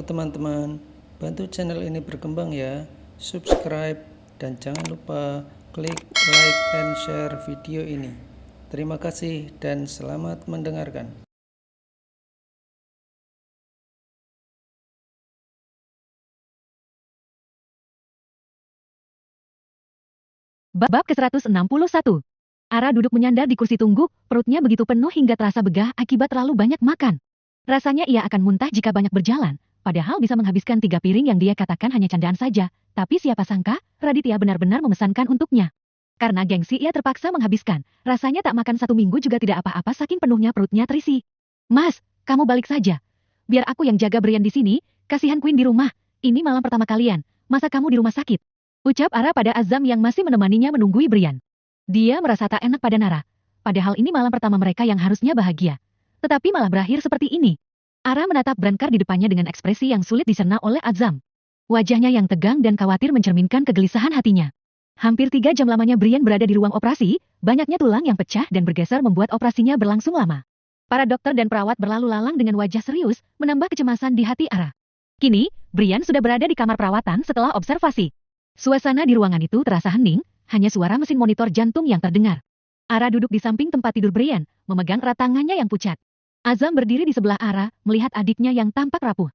teman-teman, bantu channel ini berkembang ya, subscribe, dan jangan lupa klik like and share video ini. Terima kasih dan selamat mendengarkan. Bab ke-161. Ara duduk menyandar di kursi tunggu, perutnya begitu penuh hingga terasa begah akibat terlalu banyak makan. Rasanya ia akan muntah jika banyak berjalan, padahal bisa menghabiskan 3 piring yang dia katakan hanya candaan saja, tapi siapa sangka, Raditya benar-benar memesankan untuknya. Karena gengsi ia terpaksa menghabiskan, rasanya tak makan 1 minggu juga tidak apa-apa saking penuhnya perutnya terisi. Mas, kamu balik saja. Biar aku yang jaga Brian di sini, kasihan Queen di rumah, ini malam pertama kalian, masa kamu di rumah sakit? Ucap Ara pada Azam yang masih menemaninya menunggui Brian. Dia merasa tak enak pada Nara. Padahal ini malam pertama mereka yang harusnya bahagia. Tetapi malah berakhir seperti ini. Ara menatap Brankar di depannya dengan ekspresi yang sulit dicerna oleh Azam. Wajahnya yang tegang dan khawatir mencerminkan kegelisahan hatinya. Hampir 3 jam lamanya Brian berada di ruang operasi, banyaknya tulang yang pecah dan bergeser membuat operasinya berlangsung lama. Para dokter dan perawat berlalu lalang dengan wajah serius, menambah kecemasan di hati Ara. Kini, Brian sudah berada di kamar perawatan setelah observasi. Suasana di ruangan itu terasa hening, hanya suara mesin monitor jantung yang terdengar. Ara duduk di samping tempat tidur Brian, memegang erat tangannya yang pucat. Azam berdiri di sebelah Ara, melihat adiknya yang tampak rapuh.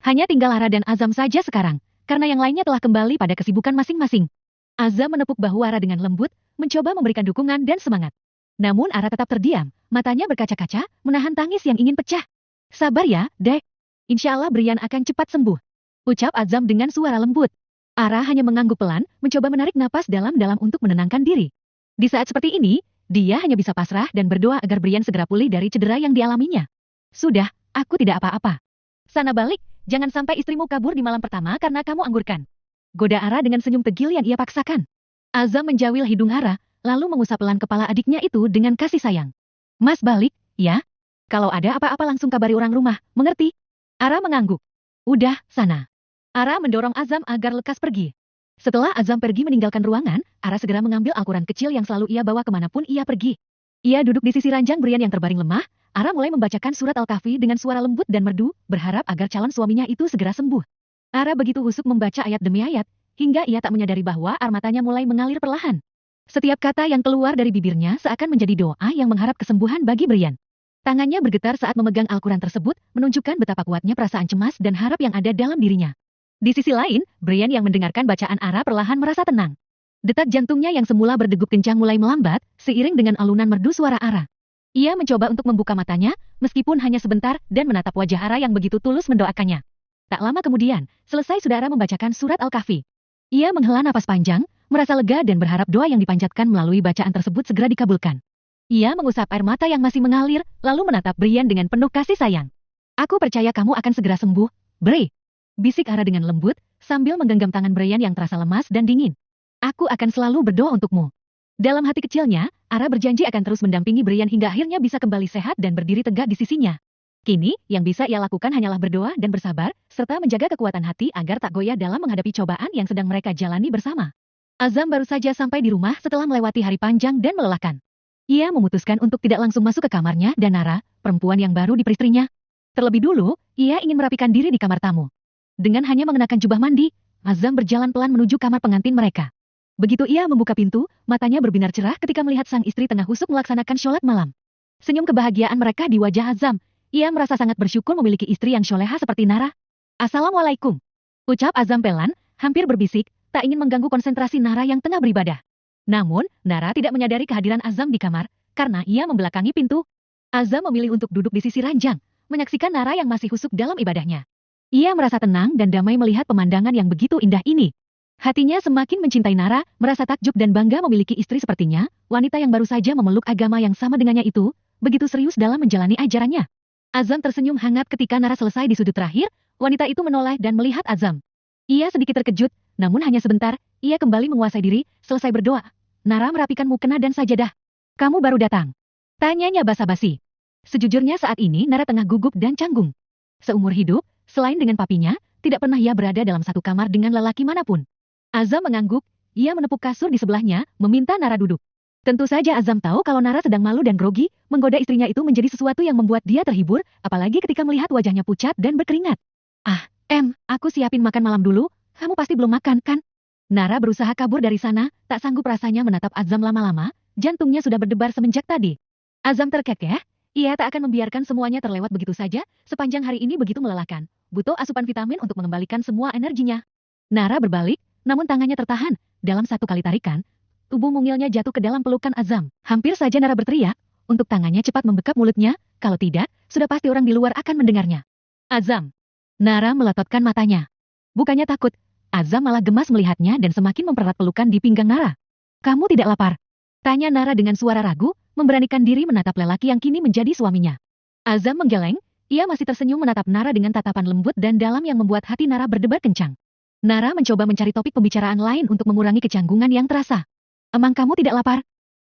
Hanya tinggal Ara dan Azam saja sekarang, karena yang lainnya telah kembali pada kesibukan masing-masing. Azam menepuk bahu Ara dengan lembut, mencoba memberikan dukungan dan semangat. Namun Ara tetap terdiam, matanya berkaca-kaca, menahan tangis yang ingin pecah. Sabar ya, Dek. Insya Allah Brian akan cepat sembuh. Ucap Azam dengan suara lembut. Ara hanya mengangguk pelan, mencoba menarik napas dalam-dalam untuk menenangkan diri. Di saat seperti ini, dia hanya bisa pasrah dan berdoa agar Brian segera pulih dari cedera yang dialaminya. Sudah, aku tidak apa-apa. Sana balik, jangan sampai istrimu kabur di malam pertama karena kamu anggurkan. Goda Ara dengan senyum tegil yang ia paksakan. Azam menjawil hidung Ara, lalu mengusap pelan kepala adiknya itu dengan kasih sayang. Mas balik, ya? Kalau ada apa-apa langsung kabari orang rumah, mengerti? Ara mengangguk. Udah, sana. Ara mendorong Azam agar lekas pergi. Setelah Azam pergi meninggalkan ruangan, Ara segera mengambil Al-Quran kecil yang selalu ia bawa kemanapun ia pergi. Ia duduk di sisi ranjang Brian yang terbaring lemah. Ara mulai membacakan surat Al-Kahfi dengan suara lembut dan merdu, berharap agar calon suaminya itu segera sembuh. Ara begitu husuk membaca ayat demi ayat, hingga ia tak menyadari bahwa air matanya mulai mengalir perlahan. Setiap kata yang keluar dari bibirnya seakan menjadi doa yang mengharap kesembuhan bagi Brian. Tangannya bergetar saat memegang Al-Quran tersebut, menunjukkan betapa kuatnya perasaan cemas dan harap yang ada dalam dirinya. Di sisi lain, Brian yang mendengarkan bacaan Ara perlahan merasa tenang. Detak jantungnya yang semula berdegup kencang mulai melambat, seiring dengan alunan merdu suara Ara. Ia mencoba untuk membuka matanya, meskipun hanya sebentar, dan menatap wajah Ara yang begitu tulus mendoakannya. Tak lama kemudian, selesai saudara membacakan surat Al-Kahfi. Ia menghela napas panjang, merasa lega dan berharap doa yang dipanjatkan melalui bacaan tersebut segera dikabulkan. Ia mengusap air mata yang masih mengalir, lalu menatap Brian dengan penuh kasih sayang. Aku percaya kamu akan segera sembuh, Bray. Bisik Ara dengan lembut, sambil menggenggam tangan Brian yang terasa lemas dan dingin. Aku akan selalu berdoa untukmu. Dalam hati kecilnya, Ara berjanji akan terus mendampingi Brian hingga akhirnya bisa kembali sehat dan berdiri tegak di sisinya. Kini, yang bisa ia lakukan hanyalah berdoa dan bersabar, serta menjaga kekuatan hati agar tak goyah dalam menghadapi cobaan yang sedang mereka jalani bersama. Azam baru saja sampai di rumah setelah melewati hari panjang dan melelahkan. Ia memutuskan untuk tidak langsung masuk ke kamarnya dan Nara, perempuan yang baru diperistrinya. Terlebih dulu, ia ingin merapikan diri di kamar tamu. Dengan hanya mengenakan jubah mandi, Azam berjalan pelan menuju kamar pengantin mereka. Begitu ia membuka pintu, matanya berbinar cerah ketika melihat sang istri tengah husuk melaksanakan sholat malam. Senyum kebahagiaan mereka di wajah Azam. Ia merasa sangat bersyukur memiliki istri yang soleha seperti Nara. Assalamualaikum. Ucap Azam pelan, hampir berbisik, tak ingin mengganggu konsentrasi Nara yang tengah beribadah. Namun, Nara tidak menyadari kehadiran Azam di kamar, karena ia membelakangi pintu. Azam memilih untuk duduk di sisi ranjang, menyaksikan Nara yang masih husuk dalam ibadahnya. Ia merasa tenang dan damai melihat pemandangan yang begitu indah ini. Hatinya semakin mencintai Nara, merasa takjub dan bangga memiliki istri sepertinya, wanita yang baru saja memeluk agama yang sama dengannya itu, begitu serius dalam menjalani ajarannya. Azam tersenyum hangat ketika Nara selesai di sudut terakhir, wanita itu menoleh dan melihat Azam. Ia sedikit terkejut, namun hanya sebentar, ia kembali menguasai diri, selesai berdoa. Nara merapikan mukena dan sajadah. Kamu baru datang? Tanyanya basa-basi. Sejujurnya saat ini Nara tengah gugup dan canggung. Seumur hidup, selain dengan papinya, tidak pernah ia berada dalam satu kamar dengan lelaki manapun. Azam mengangguk, ia menepuk kasur di sebelahnya, meminta Nara duduk. Tentu saja Azam tahu kalau Nara sedang malu dan grogi, menggoda istrinya itu menjadi sesuatu yang membuat dia terhibur, apalagi ketika melihat wajahnya pucat dan berkeringat. Ah, Aku siapin makan malam dulu, kamu pasti belum makan, kan? Nara berusaha kabur dari sana, tak sanggup rasanya menatap Azam lama-lama, jantungnya sudah berdebar semenjak tadi. Azam terkekeh, ia tak akan membiarkan semuanya terlewat begitu saja, sepanjang hari ini begitu melelahkan. Butuh asupan vitamin untuk mengembalikan semua energinya. Nara berbalik, namun tangannya tertahan. Dalam satu kali tarikan, tubuh mungilnya jatuh ke dalam pelukan Azam. Hampir saja Nara berteriak, untuk tangannya cepat membekap mulutnya, kalau tidak, sudah pasti orang di luar akan mendengarnya. Azam. Nara melototkan matanya. Bukannya takut, Azam malah gemas melihatnya dan semakin mempererat pelukan di pinggang Nara. Kamu tidak lapar? Tanya Nara dengan suara ragu, memberanikan diri menatap lelaki yang kini menjadi suaminya. Azam menggeleng, ia masih tersenyum menatap Nara dengan tatapan lembut dan dalam yang membuat hati Nara berdebar kencang. Nara mencoba mencari topik pembicaraan lain untuk mengurangi kecanggungan yang terasa. Emang kamu tidak lapar?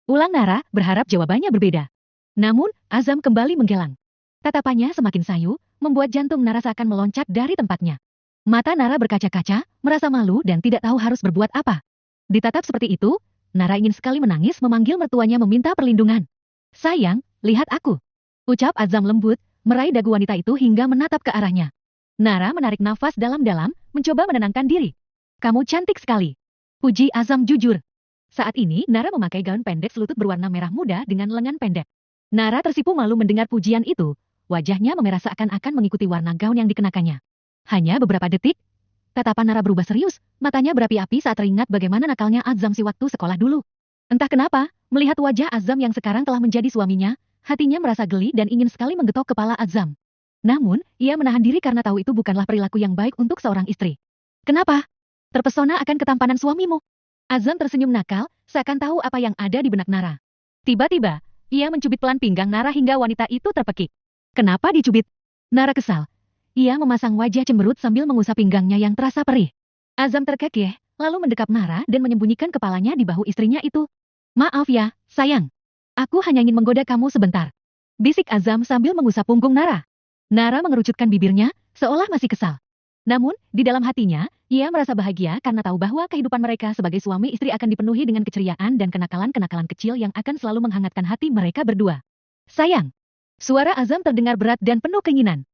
Ulang Nara, berharap jawabannya berbeda. Namun, Azam kembali menggelang. Tatapannya semakin sayu, membuat jantung Nara seakan meloncat dari tempatnya. Mata Nara berkaca-kaca, merasa malu dan tidak tahu harus berbuat apa. Ditatap seperti itu, Nara ingin sekali menangis memanggil mertuanya meminta perlindungan. Sayang, lihat aku. Ucap Azam lembut, meraih dagu wanita itu hingga menatap ke arahnya. Nara menarik nafas dalam-dalam, mencoba menenangkan diri. Kamu cantik sekali. Puji Azam jujur. Saat ini Nara memakai gaun pendek selutut berwarna merah muda dengan lengan pendek. Nara tersipu malu mendengar pujian itu. Wajahnya memerah seakan-akan mengikuti warna gaun yang dikenakannya. Hanya beberapa detik, tatapan Nara berubah serius, matanya berapi-api saat teringat bagaimana nakalnya Azam si waktu sekolah dulu. Entah kenapa, melihat wajah Azam yang sekarang telah menjadi suaminya, hatinya merasa geli dan ingin sekali menggetok kepala Azam. Namun, ia menahan diri karena tahu itu bukanlah perilaku yang baik untuk seorang istri. Kenapa? Terpesona akan ketampanan suamimu. Azam tersenyum nakal, seakan tahu apa yang ada di benak Nara. Tiba-tiba, ia mencubit pelan pinggang Nara hingga wanita itu terpekik. Kenapa dicubit? Nara kesal. Ia memasang wajah cemberut sambil mengusap pinggangnya yang terasa perih. Azam terkekeh, lalu mendekap Nara dan menyembunyikan kepalanya di bahu istrinya itu. Maaf ya, sayang. Aku hanya ingin menggoda kamu sebentar. Bisik Azam sambil mengusap punggung Nara. Nara mengerucutkan bibirnya, seolah masih kesal. Namun, di dalam hatinya, ia merasa bahagia karena tahu bahwa kehidupan mereka sebagai suami istri akan dipenuhi dengan keceriaan dan kenakalan-kenakalan kecil yang akan selalu menghangatkan hati mereka berdua. Sayang. Suara Azam terdengar berat dan penuh keinginan.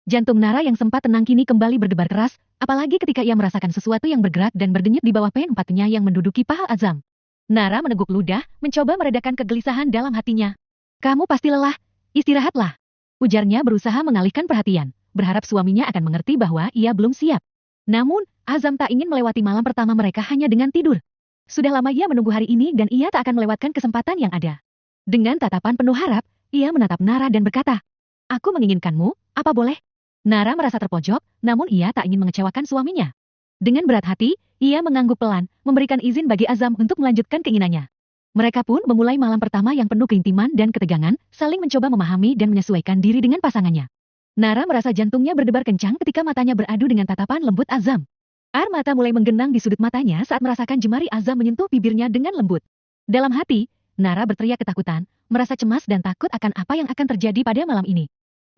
Jantung Nara yang sempat tenang kini kembali berdebar keras, apalagi ketika ia merasakan sesuatu yang bergerak dan berdenyut di bawah P4-nya yang menduduki paha Azam. Nara meneguk ludah, mencoba meredakan kegelisahan dalam hatinya. Kamu pasti lelah, istirahatlah. Ujarnya berusaha mengalihkan perhatian, berharap suaminya akan mengerti bahwa ia belum siap. Namun, Azam tak ingin melewati malam pertama mereka hanya dengan tidur. Sudah lama ia menunggu hari ini dan ia tak akan melewatkan kesempatan yang ada. Dengan tatapan penuh harap, ia menatap Nara dan berkata, "Aku menginginkanmu, apa boleh?" Nara merasa terpojok, namun ia tak ingin mengecewakan suaminya. Dengan berat hati, ia mengangguk pelan, memberikan izin bagi Azam untuk melanjutkan keinginannya. Mereka pun memulai malam pertama yang penuh keintiman dan ketegangan, saling mencoba memahami dan menyesuaikan diri dengan pasangannya. Nara merasa jantungnya berdebar kencang ketika matanya beradu dengan tatapan lembut Azam. Air mata mulai menggenang di sudut matanya saat merasakan jemari Azam menyentuh bibirnya dengan lembut. Dalam hati, Nara berteriak ketakutan, merasa cemas dan takut akan apa yang akan terjadi pada malam ini.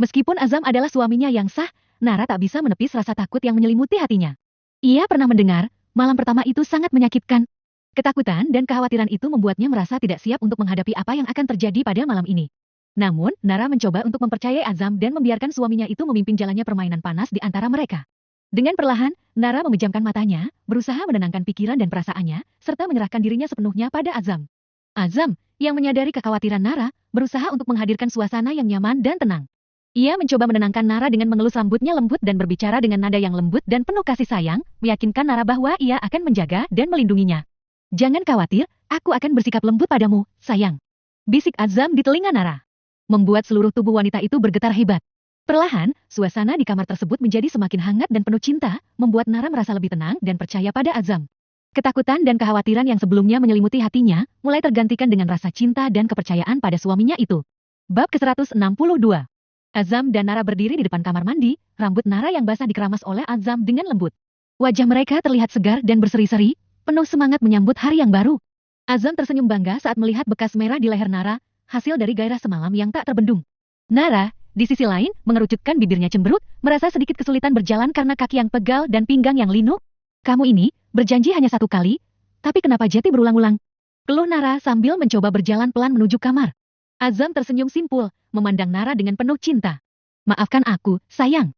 Meskipun Azam adalah suaminya yang sah, Nara tak bisa menepis rasa takut yang menyelimuti hatinya. Ia pernah mendengar, malam pertama itu sangat menyakitkan. Ketakutan dan kekhawatiran itu membuatnya merasa tidak siap untuk menghadapi apa yang akan terjadi pada malam ini. Namun, Nara mencoba untuk mempercayai Azam dan membiarkan suaminya itu memimpin jalannya permainan panas di antara mereka. Dengan perlahan, Nara memejamkan matanya, berusaha menenangkan pikiran dan perasaannya, serta menyerahkan dirinya sepenuhnya pada Azam. Azam, yang menyadari kekhawatiran Nara, berusaha untuk menghadirkan suasana yang nyaman dan tenang. Ia mencoba menenangkan Nara dengan mengelus rambutnya lembut dan berbicara dengan nada yang lembut dan penuh kasih sayang, meyakinkan Nara bahwa ia akan menjaga dan melindunginya. Jangan khawatir, aku akan bersikap lembut padamu, sayang. Bisik Azam di telinga Nara. Membuat seluruh tubuh wanita itu bergetar hebat. Perlahan, suasana di kamar tersebut menjadi semakin hangat dan penuh cinta, membuat Nara merasa lebih tenang dan percaya pada Azam. Ketakutan dan kekhawatiran yang sebelumnya menyelimuti hatinya, mulai tergantikan dengan rasa cinta dan kepercayaan pada suaminya itu. Bab ke-162. Azam dan Nara berdiri di depan kamar mandi, rambut Nara yang basah dikeramas oleh Azam dengan lembut. Wajah mereka terlihat segar dan berseri-seri, penuh semangat menyambut hari yang baru. Azam tersenyum bangga saat melihat bekas merah di leher Nara, hasil dari gairah semalam yang tak terbendung. Nara, di sisi lain, mengerucutkan bibirnya cemberut, merasa sedikit kesulitan berjalan karena kaki yang pegal dan pinggang yang linu. Kamu ini, berjanji hanya satu kali, tapi kenapa jati berulang-ulang? Keluh Nara sambil mencoba berjalan pelan menuju kamar. Azam tersenyum simpul, memandang Nara dengan penuh cinta. Maafkan aku, sayang.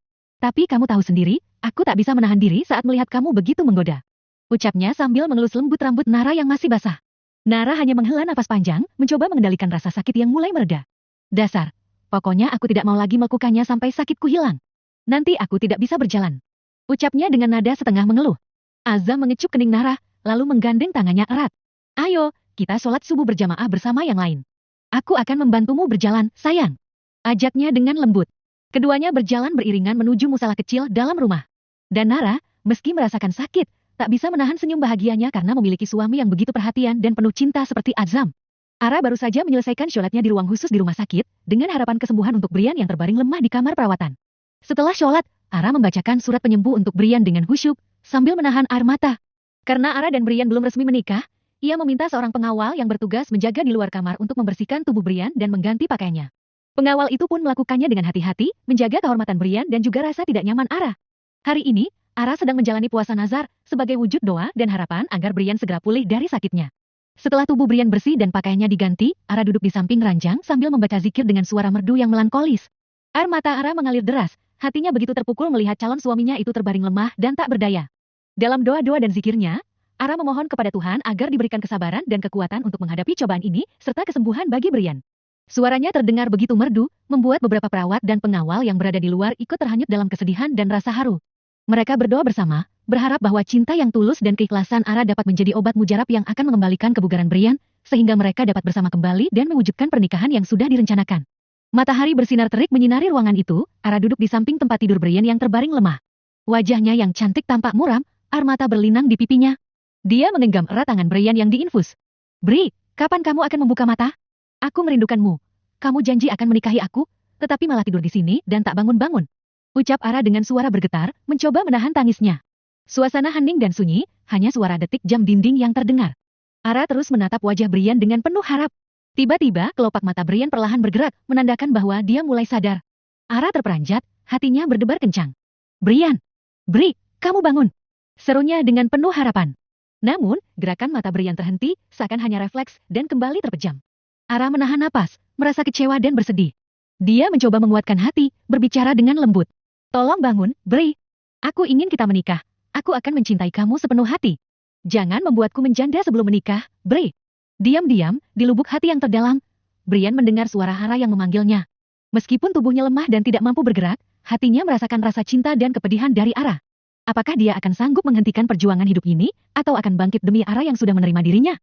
Tapi kamu tahu sendiri, aku tak bisa menahan diri saat melihat kamu begitu menggoda. Ucapnya sambil mengelus lembut rambut Nara yang masih basah. Nara hanya menghela napas panjang, mencoba mengendalikan rasa sakit yang mulai mereda. Dasar. Pokoknya aku tidak mau lagi melakukannya sampai sakitku hilang. Nanti aku tidak bisa berjalan. Ucapnya dengan nada setengah mengeluh. Azam mengecup kening Nara, lalu menggandeng tangannya erat. Ayo, kita sholat subuh berjamaah bersama yang lain. Aku akan membantumu berjalan, sayang. Ajaknya dengan lembut. Keduanya berjalan beriringan menuju musalah kecil dalam rumah. Dan Nara, meski merasakan sakit, tak bisa menahan senyum bahagianya karena memiliki suami yang begitu perhatian dan penuh cinta seperti Azam. Ara baru saja menyelesaikan sholatnya di ruang khusus di rumah sakit, dengan harapan kesembuhan untuk Brian yang terbaring lemah di kamar perawatan. Setelah sholat, Ara membacakan surat penyembuh untuk Brian dengan khusyuk, sambil menahan air mata. Karena Ara dan Brian belum resmi menikah, ia meminta seorang pengawal yang bertugas menjaga di luar kamar untuk membersihkan tubuh Brian dan mengganti pakaiannya. Pengawal itu pun melakukannya dengan hati-hati, menjaga kehormatan Brian dan juga rasa tidak nyaman Ara. Hari ini, Ara sedang menjalani puasa nazar, sebagai wujud doa dan harapan agar Brian segera pulih dari sakitnya. Setelah tubuh Brian bersih dan pakaiannya diganti, Ara duduk di samping ranjang sambil membaca zikir dengan suara merdu yang melankolis. Air mata Ara mengalir deras, hatinya begitu terpukul melihat calon suaminya itu terbaring lemah dan tak berdaya. Dalam doa-doa dan zikirnya, Ara memohon kepada Tuhan agar diberikan kesabaran dan kekuatan untuk menghadapi cobaan ini, serta kesembuhan bagi Brian. Suaranya terdengar begitu merdu, membuat beberapa perawat dan pengawal yang berada di luar ikut terhanyut dalam kesedihan dan rasa haru. Mereka berdoa bersama, berharap bahwa cinta yang tulus dan keikhlasan Ara dapat menjadi obat mujarab yang akan mengembalikan kebugaran Brian, sehingga mereka dapat bersama kembali dan mewujudkan pernikahan yang sudah direncanakan. Matahari bersinar terik menyinari ruangan itu, Ara duduk di samping tempat tidur Brian yang terbaring lemah. Wajahnya yang cantik tampak muram, air mata berlinang di pipinya. Dia menggenggam erat tangan Brian yang diinfus. Bri, kapan kamu akan membuka mata? Aku merindukanmu. Kamu janji akan menikahi aku, tetapi malah tidur di sini dan tak bangun-bangun. Ucap Ara dengan suara bergetar, mencoba menahan tangisnya. Suasana hening dan sunyi, hanya suara detik jam dinding yang terdengar. Ara terus menatap wajah Brian dengan penuh harap. Tiba-tiba, kelopak mata Brian perlahan bergerak, menandakan bahwa dia mulai sadar. Ara terperanjat, hatinya berdebar kencang. Brian! Bri, kamu bangun! Serunya dengan penuh harapan. Namun, gerakan mata Brian terhenti, seakan hanya refleks, dan kembali terpejam. Ara menahan napas, merasa kecewa dan bersedih. Dia mencoba menguatkan hati, berbicara dengan lembut. Tolong bangun, Bri. Aku ingin kita menikah. Aku akan mencintai kamu sepenuh hati. Jangan membuatku menjanda sebelum menikah, Bri. Diam-diam, di lubuk hati yang terdalam, Brian mendengar suara Ara yang memanggilnya. Meskipun tubuhnya lemah dan tidak mampu bergerak, hatinya merasakan rasa cinta dan kepedihan dari Ara. Apakah dia akan sanggup menghentikan perjuangan hidup ini, atau akan bangkit demi Ara yang sudah menerima dirinya?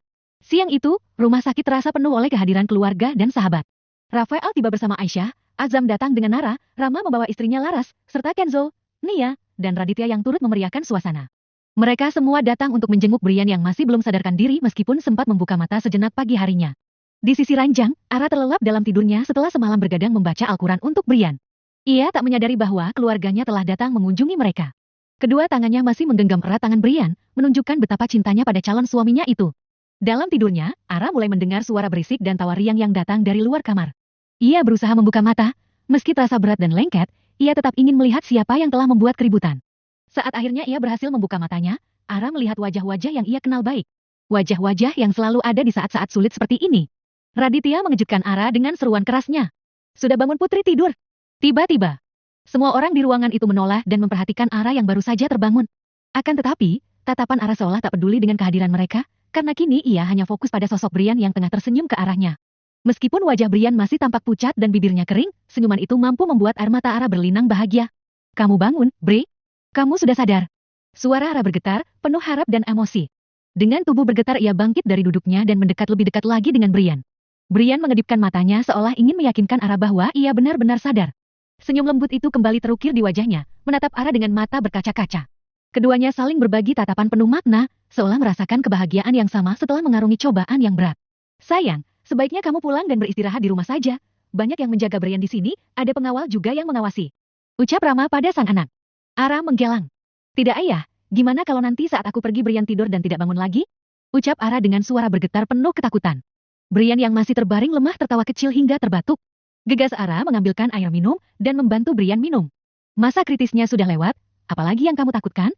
Siang itu, rumah sakit terasa penuh oleh kehadiran keluarga dan sahabat. Rafael tiba bersama Aisyah, Azam datang dengan Nara, Rama membawa istrinya Laras, serta Kenzo, Nia, dan Raditya yang turut memeriahkan suasana. Mereka semua datang untuk menjenguk Brian yang masih belum sadarkan diri meskipun sempat membuka mata sejenak pagi harinya. Di sisi ranjang, Ara terlelap dalam tidurnya setelah semalam bergadang membaca Al-Quran untuk Brian. Ia tak menyadari bahwa keluarganya telah datang mengunjungi mereka. Kedua tangannya masih menggenggam erat tangan Brian, menunjukkan betapa cintanya pada calon suaminya itu. Dalam tidurnya, Ara mulai mendengar suara berisik dan tawa riang yang datang dari luar kamar. Ia berusaha membuka mata, meski terasa berat dan lengket, ia tetap ingin melihat siapa yang telah membuat keributan. Saat akhirnya ia berhasil membuka matanya, Ara melihat wajah-wajah yang ia kenal baik. Wajah-wajah yang selalu ada di saat-saat sulit seperti ini. Raditya mengejutkan Ara dengan seruan kerasnya. Sudah bangun putri tidur. Tiba-tiba, semua orang di ruangan itu menoleh dan memperhatikan Ara yang baru saja terbangun. Akan tetapi, tatapan Ara seolah tak peduli dengan kehadiran mereka, karena kini ia hanya fokus pada sosok Brian yang tengah tersenyum ke arahnya. Meskipun wajah Brian masih tampak pucat dan bibirnya kering, senyuman itu mampu membuat air mata Ara berlinang bahagia. Kamu bangun, Bri? Kamu sudah sadar? Suara Ara bergetar, penuh harap dan emosi. Dengan tubuh bergetar ia bangkit dari duduknya dan mendekat lebih dekat lagi dengan Brian. Brian mengedipkan matanya seolah ingin meyakinkan Ara bahwa ia benar-benar sadar. Senyum lembut itu kembali terukir di wajahnya, menatap Ara dengan mata berkaca-kaca. Keduanya saling berbagi tatapan penuh makna, seolah merasakan kebahagiaan yang sama setelah mengarungi cobaan yang berat. Sayang, sebaiknya kamu pulang dan beristirahat di rumah saja. Banyak yang menjaga Brian di sini, ada pengawal juga yang mengawasi. Ucap Rama pada sang anak. Ara menggelang. Tidak ayah, gimana kalau nanti saat aku pergi Brian tidur dan tidak bangun lagi? Ucap Ara dengan suara bergetar penuh ketakutan. Brian yang masih terbaring lemah tertawa kecil hingga terbatuk. Gegas Ara mengambilkan air minum dan membantu Brian minum. Masa kritisnya sudah lewat, apalagi yang kamu takutkan?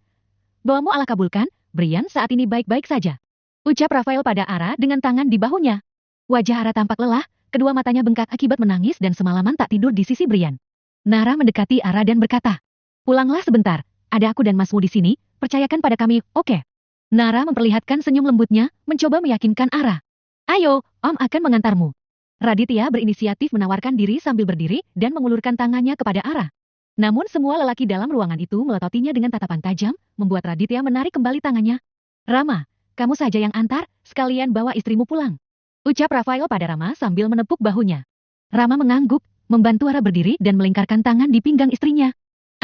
Doamu Allah kabulkan, Brian saat ini baik-baik saja. Ucap Rafael pada Ara dengan tangan di bahunya. Wajah Ara tampak lelah, kedua matanya bengkak akibat menangis dan semalaman tak tidur di sisi Brian. Nara mendekati Ara dan berkata, Pulanglah sebentar, ada aku dan masmu di sini, percayakan pada kami, oke? Nara memperlihatkan senyum lembutnya, mencoba meyakinkan Ara. Ayo, Om akan mengantarmu. Raditya berinisiatif menawarkan diri sambil berdiri dan mengulurkan tangannya kepada Ara. Namun semua lelaki dalam ruangan itu melototinya dengan tatapan tajam, membuat Raditya menarik kembali tangannya. Rama, kamu saja yang antar, sekalian bawa istrimu pulang. Ucap Rafael pada Rama sambil menepuk bahunya. Rama mengangguk, membantu Ara berdiri dan melingkarkan tangan di pinggang istrinya.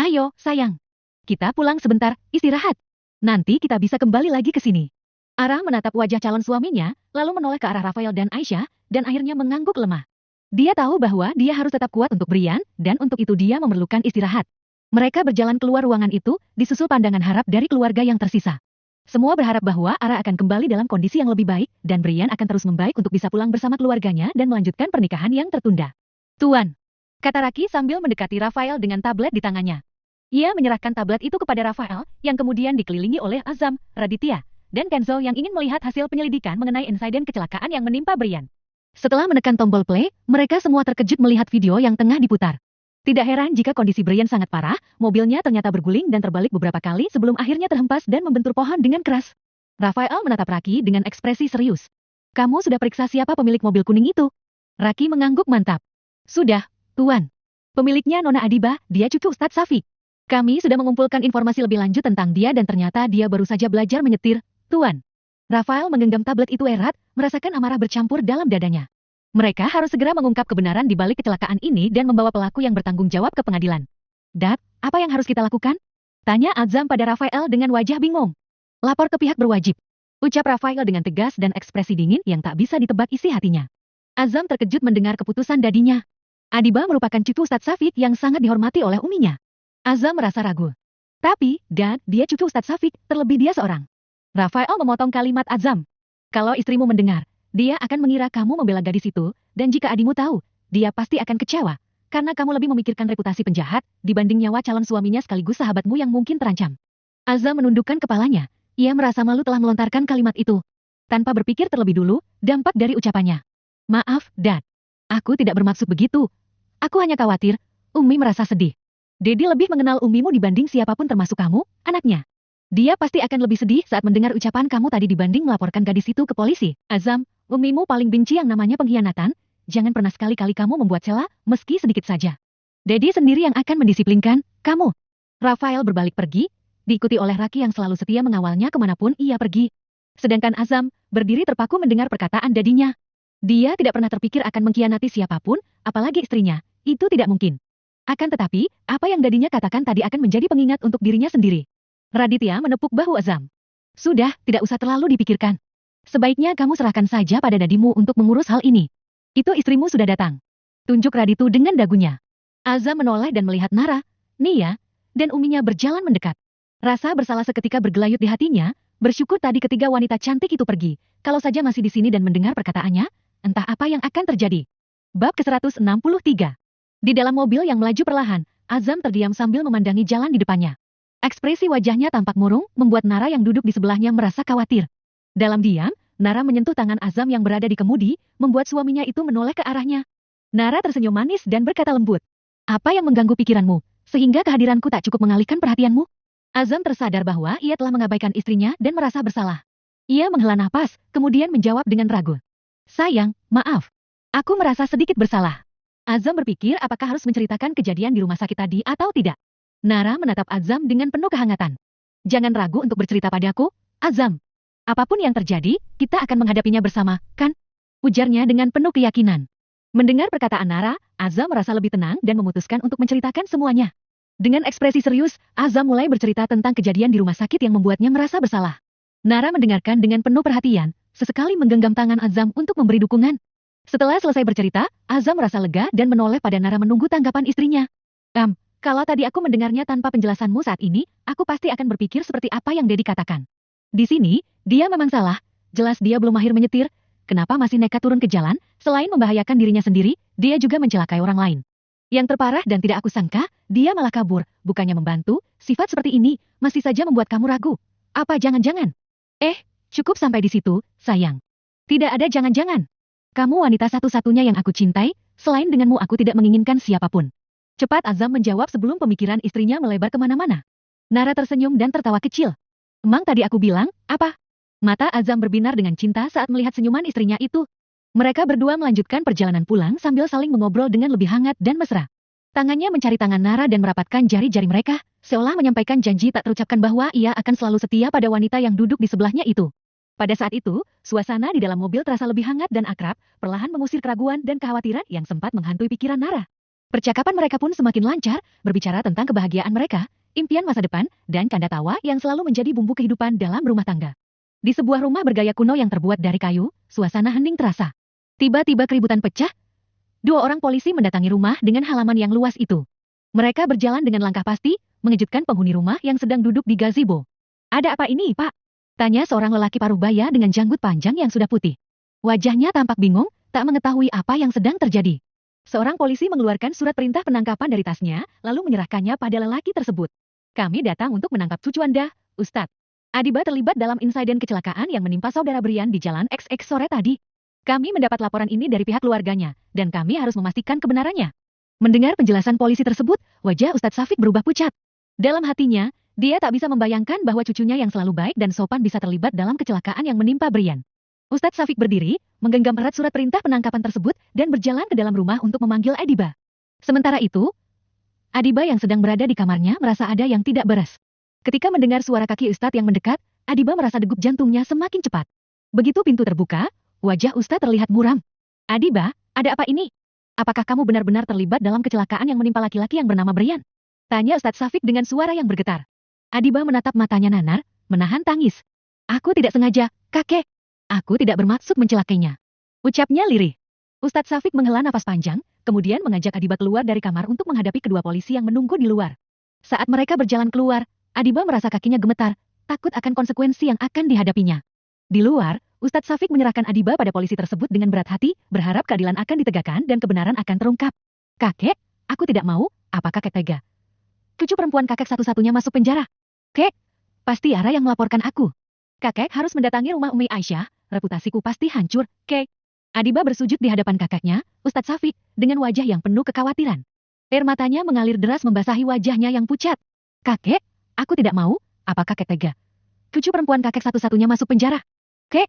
Ayo, sayang. Kita pulang sebentar, istirahat. Nanti kita bisa kembali lagi ke sini. Ara menatap wajah calon suaminya, lalu menoleh ke arah Rafael dan Aisyah, dan akhirnya mengangguk lemah. Dia tahu bahwa dia harus tetap kuat untuk Brian, dan untuk itu dia memerlukan istirahat. Mereka berjalan keluar ruangan itu, disusul pandangan harap dari keluarga yang tersisa. Semua berharap bahwa Ara akan kembali dalam kondisi yang lebih baik, dan Brian akan terus membaik untuk bisa pulang bersama keluarganya dan melanjutkan pernikahan yang tertunda. Tuan, kata Raki sambil mendekati Rafael dengan tablet di tangannya. Ia menyerahkan tablet itu kepada Rafael, yang kemudian dikelilingi oleh Azam, Raditya, dan Kenzo yang ingin melihat hasil penyelidikan mengenai insiden kecelakaan yang menimpa Brian. Setelah menekan tombol play, mereka semua terkejut melihat video yang tengah diputar. Tidak heran jika kondisi Brian sangat parah, mobilnya ternyata berguling dan terbalik beberapa kali sebelum akhirnya terhempas dan membentur pohon dengan keras. Rafael menatap Raki dengan ekspresi serius. Kamu sudah periksa siapa pemilik mobil kuning itu? Raki mengangguk mantap. Sudah, Tuan. Pemiliknya Nona Adiba, dia cucu Ustadz Safik. Kami sudah mengumpulkan informasi lebih lanjut tentang dia dan ternyata dia baru saja belajar menyetir, Tuan. Rafael menggenggam tablet itu erat, merasakan amarah bercampur dalam dadanya. Mereka harus segera mengungkap kebenaran di balik kecelakaan ini dan membawa pelaku yang bertanggung jawab ke pengadilan. Dad, apa yang harus kita lakukan? Tanya Azam pada Rafael dengan wajah bingung. Lapor ke pihak berwajib. Ucap Rafael dengan tegas dan ekspresi dingin yang tak bisa ditebak isi hatinya. Azam terkejut mendengar keputusan dadinya. Adiba merupakan cucu Ustadz Safik yang sangat dihormati oleh uminya. Azam merasa ragu. Tapi, Dad, dia cucu Ustadz Safik, terlebih dia seorang. Rafael memotong kalimat Azam. Kalau istrimu mendengar, dia akan mengira kamu membela gadis itu, dan jika adikmu tahu, dia pasti akan kecewa, karena kamu lebih memikirkan reputasi penjahat, dibanding nyawa calon suaminya sekaligus sahabatmu yang mungkin terancam. Azam menundukkan kepalanya, ia merasa malu telah melontarkan kalimat itu. Tanpa berpikir terlebih dulu, dampak dari ucapannya. Maaf, Dad. Aku tidak bermaksud begitu. Aku hanya khawatir, Umi merasa sedih. Dedi lebih mengenal Umimu dibanding siapapun termasuk kamu, anaknya. Dia pasti akan lebih sedih saat mendengar ucapan kamu tadi dibanding melaporkan gadis itu ke polisi. Azam, Umimu paling benci yang namanya pengkhianatan, jangan pernah sekali-kali kamu membuat celah, meski sedikit saja. Dedi sendiri yang akan mendisiplinkan kamu. Rafael berbalik pergi, diikuti oleh Raki yang selalu setia mengawalnya kemanapun ia pergi. Sedangkan Azam, berdiri terpaku mendengar perkataan dadinya. Dia tidak pernah terpikir akan mengkhianati siapapun, apalagi istrinya, itu tidak mungkin. Akan tetapi, apa yang dadinya katakan tadi akan menjadi pengingat untuk dirinya sendiri. Raditya menepuk bahu Azam. Sudah, tidak usah terlalu dipikirkan. Sebaiknya kamu serahkan saja pada dadimu untuk mengurus hal ini. Itu istrimu sudah datang. Tunjuk Raditu dengan dagunya. Azam menoleh dan melihat Nara, Nia, dan uminya berjalan mendekat. Rasa bersalah seketika bergelayut di hatinya, bersyukur tadi ketiga wanita cantik itu pergi. Kalau saja masih di sini dan mendengar perkataannya, entah apa yang akan terjadi. Bab ke-163. Di dalam mobil yang melaju perlahan, Azam terdiam sambil memandangi jalan di depannya. Ekspresi wajahnya tampak murung, membuat Nara yang duduk di sebelahnya merasa khawatir. Dalam diam, Nara menyentuh tangan Azam yang berada di kemudi, membuat suaminya itu menoleh ke arahnya. Nara tersenyum manis dan berkata lembut. Apa yang mengganggu pikiranmu, sehingga kehadiranku tak cukup mengalihkan perhatianmu? Azam tersadar bahwa ia telah mengabaikan istrinya dan merasa bersalah. Ia menghela napas, kemudian menjawab dengan ragu. Sayang, maaf. Aku merasa sedikit bersalah. Azam berpikir apakah harus menceritakan kejadian di rumah sakit tadi atau tidak. Nara menatap Azam dengan penuh kehangatan. Jangan ragu untuk bercerita padaku, Azam. Apapun yang terjadi, kita akan menghadapinya bersama, kan? Ujarnya dengan penuh keyakinan. Mendengar perkataan Nara, Azam merasa lebih tenang dan memutuskan untuk menceritakan semuanya. Dengan ekspresi serius, Azam mulai bercerita tentang kejadian di rumah sakit yang membuatnya merasa bersalah. Nara mendengarkan dengan penuh perhatian, sesekali menggenggam tangan Azam untuk memberi dukungan. Setelah selesai bercerita, Azam merasa lega dan menoleh pada Nara menunggu tanggapan istrinya. Kalau tadi aku mendengarnya tanpa penjelasanmu saat ini, aku pasti akan berpikir seperti apa yang Dedi katakan. Di sini, dia memang salah. Jelas dia belum mahir menyetir. Kenapa masih nekat turun ke jalan? Selain membahayakan dirinya sendiri, dia juga mencelakai orang lain. Yang terparah dan tidak aku sangka, dia malah kabur. Bukannya membantu, sifat seperti ini masih saja membuat kamu ragu. Apa jangan-jangan? Cukup sampai di situ, sayang. Tidak ada jangan-jangan. Kamu wanita satu-satunya yang aku cintai, selain denganmu aku tidak menginginkan siapapun. Cepat Azam menjawab sebelum pemikiran istrinya melebar kemana-mana. Nara tersenyum dan tertawa kecil. Emang tadi aku bilang, apa? Mata Azam berbinar dengan cinta saat melihat senyuman istrinya itu. Mereka berdua melanjutkan perjalanan pulang sambil saling mengobrol dengan lebih hangat dan mesra. Tangannya mencari tangan Nara dan merapatkan jari-jari mereka, seolah menyampaikan janji tak terucapkan bahwa ia akan selalu setia pada wanita yang duduk di sebelahnya itu. Pada saat itu, suasana di dalam mobil terasa lebih hangat dan akrab, perlahan mengusir keraguan dan kekhawatiran yang sempat menghantui pikiran Nara. Percakapan mereka pun semakin lancar, berbicara tentang kebahagiaan mereka, impian masa depan, dan canda tawa yang selalu menjadi bumbu kehidupan dalam rumah tangga. Di sebuah rumah bergaya kuno yang terbuat dari kayu, suasana hening terasa. Tiba-tiba keributan pecah. Dua orang polisi mendatangi rumah dengan halaman yang luas itu. Mereka berjalan dengan langkah pasti, mengejutkan penghuni rumah yang sedang duduk di gazebo. Ada apa ini, Pak? Tanya seorang lelaki paruh baya dengan janggut panjang yang sudah putih. Wajahnya tampak bingung, tak mengetahui apa yang sedang terjadi. Seorang polisi mengeluarkan surat perintah penangkapan dari tasnya, lalu menyerahkannya pada lelaki tersebut. Kami datang untuk menangkap cucu Anda, Ustadz. Adiba terlibat dalam insiden kecelakaan yang menimpa saudara Brian di Jalan XX sore tadi. Kami mendapat laporan ini dari pihak keluarganya, dan kami harus memastikan kebenarannya. Mendengar penjelasan polisi tersebut, wajah Ustadz Safik berubah pucat. Dalam hatinya, dia tak bisa membayangkan bahwa cucunya yang selalu baik dan sopan bisa terlibat dalam kecelakaan yang menimpa Brian. Ustadz Safik berdiri, menggenggam erat surat perintah penangkapan tersebut, dan berjalan ke dalam rumah untuk memanggil Adiba. Sementara itu, Adiba yang sedang berada di kamarnya merasa ada yang tidak beres. Ketika mendengar suara kaki Ustadz yang mendekat, Adiba merasa degup jantungnya semakin cepat. Begitu pintu terbuka, wajah Ustadz terlihat muram. Adiba, ada apa ini? Apakah kamu benar-benar terlibat dalam kecelakaan yang menimpa laki-laki yang bernama Brian? Tanya Ustadz Safik dengan suara yang bergetar. Adiba menatap matanya nanar, menahan tangis. Aku tidak sengaja, kakek. Aku tidak bermaksud mencelakainya. Ucapnya lirih. Ustadz Safik menghela napas panjang, kemudian mengajak Adiba keluar dari kamar untuk menghadapi kedua polisi yang menunggu di luar. Saat mereka berjalan keluar, Adiba merasa kakinya gemetar, takut akan konsekuensi yang akan dihadapinya. Di luar, Ustadz Safik menyerahkan Adiba pada polisi tersebut dengan berat hati, berharap keadilan akan ditegakkan dan kebenaran akan terungkap. Kakek, aku tidak mau, apa kakek tega? Cucu perempuan kakek satu-satunya masuk penjara. Kek, pasti Ara yang melaporkan aku. Kakek harus mendatangi rumah Umi Aisyah, reputasiku pasti hancur, kek. Adiba bersujud di hadapan kakeknya, Ustadz Safik, dengan wajah yang penuh kekhawatiran. Air matanya mengalir deras membasahi wajahnya yang pucat. Kakek, aku tidak mau, apa kakek tega? Cucu perempuan kakek satu-satunya masuk penjara. Kek,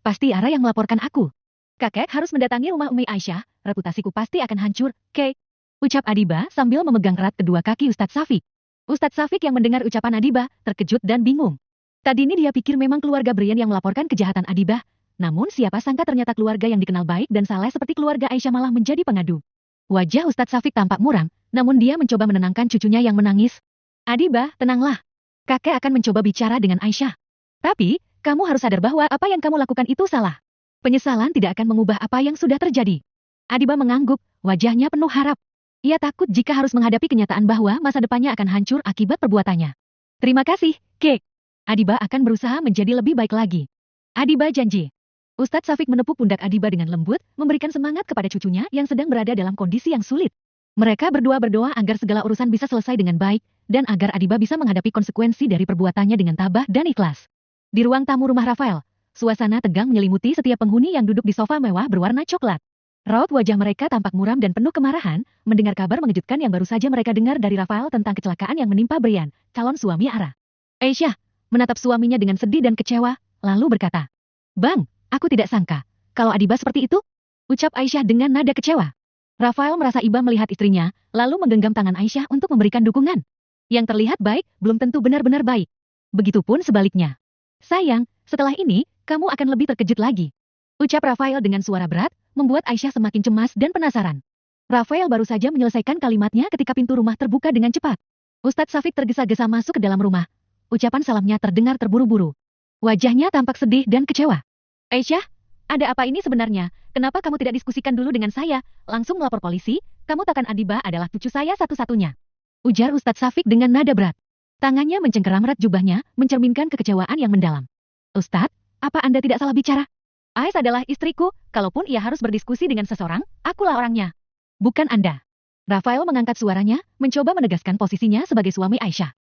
pasti Ara yang melaporkan aku. Kakek harus mendatangi rumah Umi Aisyah, reputasiku pasti akan hancur, kek. Ucap Adiba sambil memegang erat kedua kaki Ustadz Safik. Ustadz Safik yang mendengar ucapan Adiba, terkejut dan bingung. Tadi ini dia pikir memang keluarga Brian yang melaporkan kejahatan Adiba. Namun siapa sangka ternyata keluarga yang dikenal baik dan saleh seperti keluarga Aisyah malah menjadi pengadu. Wajah Ustadz Safik tampak muram, namun dia mencoba menenangkan cucunya yang menangis. Adiba, tenanglah. Kakek akan mencoba bicara dengan Aisyah. Tapi, kamu harus sadar bahwa apa yang kamu lakukan itu salah. Penyesalan tidak akan mengubah apa yang sudah terjadi. Adiba mengangguk, wajahnya penuh harap. Ia takut jika harus menghadapi kenyataan bahwa masa depannya akan hancur akibat perbuatannya. Terima kasih, Kek. Adiba akan berusaha menjadi lebih baik lagi. Adiba janji. Ustadz Safik menepuk pundak Adiba dengan lembut, memberikan semangat kepada cucunya yang sedang berada dalam kondisi yang sulit. Mereka berdua berdoa agar segala urusan bisa selesai dengan baik, dan agar Adiba bisa menghadapi konsekuensi dari perbuatannya dengan tabah dan ikhlas. Di ruang tamu rumah Rafael, suasana tegang menyelimuti setiap penghuni yang duduk di sofa mewah berwarna coklat. Raut wajah mereka tampak muram dan penuh kemarahan, mendengar kabar mengejutkan yang baru saja mereka dengar dari Rafael tentang kecelakaan yang menimpa Brian, calon suami Ara. Aisyah menatap suaminya dengan sedih dan kecewa, lalu berkata, Bang, aku tidak sangka, kalau Adiba seperti itu? Ucap Aisyah dengan nada kecewa. Rafael merasa iba melihat istrinya, lalu menggenggam tangan Aisyah untuk memberikan dukungan. Yang terlihat baik, belum tentu benar-benar baik. Begitupun sebaliknya. Sayang, setelah ini, kamu akan lebih terkejut lagi. Ucap Rafael dengan suara berat, membuat Aisyah semakin cemas dan penasaran. Rafael baru saja menyelesaikan kalimatnya ketika pintu rumah terbuka dengan cepat. Ustadz Safik tergesa-gesa masuk ke dalam rumah. Ucapan salamnya terdengar terburu-buru. Wajahnya tampak sedih dan kecewa. Aisyah, ada apa ini sebenarnya? Kenapa kamu tidak diskusikan dulu dengan saya? Langsung melapor polisi, kamu takkan Adiba adalah cucu saya satu-satunya. Ujar Ustadz Safik dengan nada berat. Tangannya mencengkeram erat jubahnya, mencerminkan kekecewaan yang mendalam. Ustadz, apa Anda tidak salah bicara? Ais adalah istriku, kalaupun ia harus berdiskusi dengan seseorang, akulah orangnya. Bukan Anda. Rafael mengangkat suaranya, mencoba menegaskan posisinya sebagai suami Aisyah.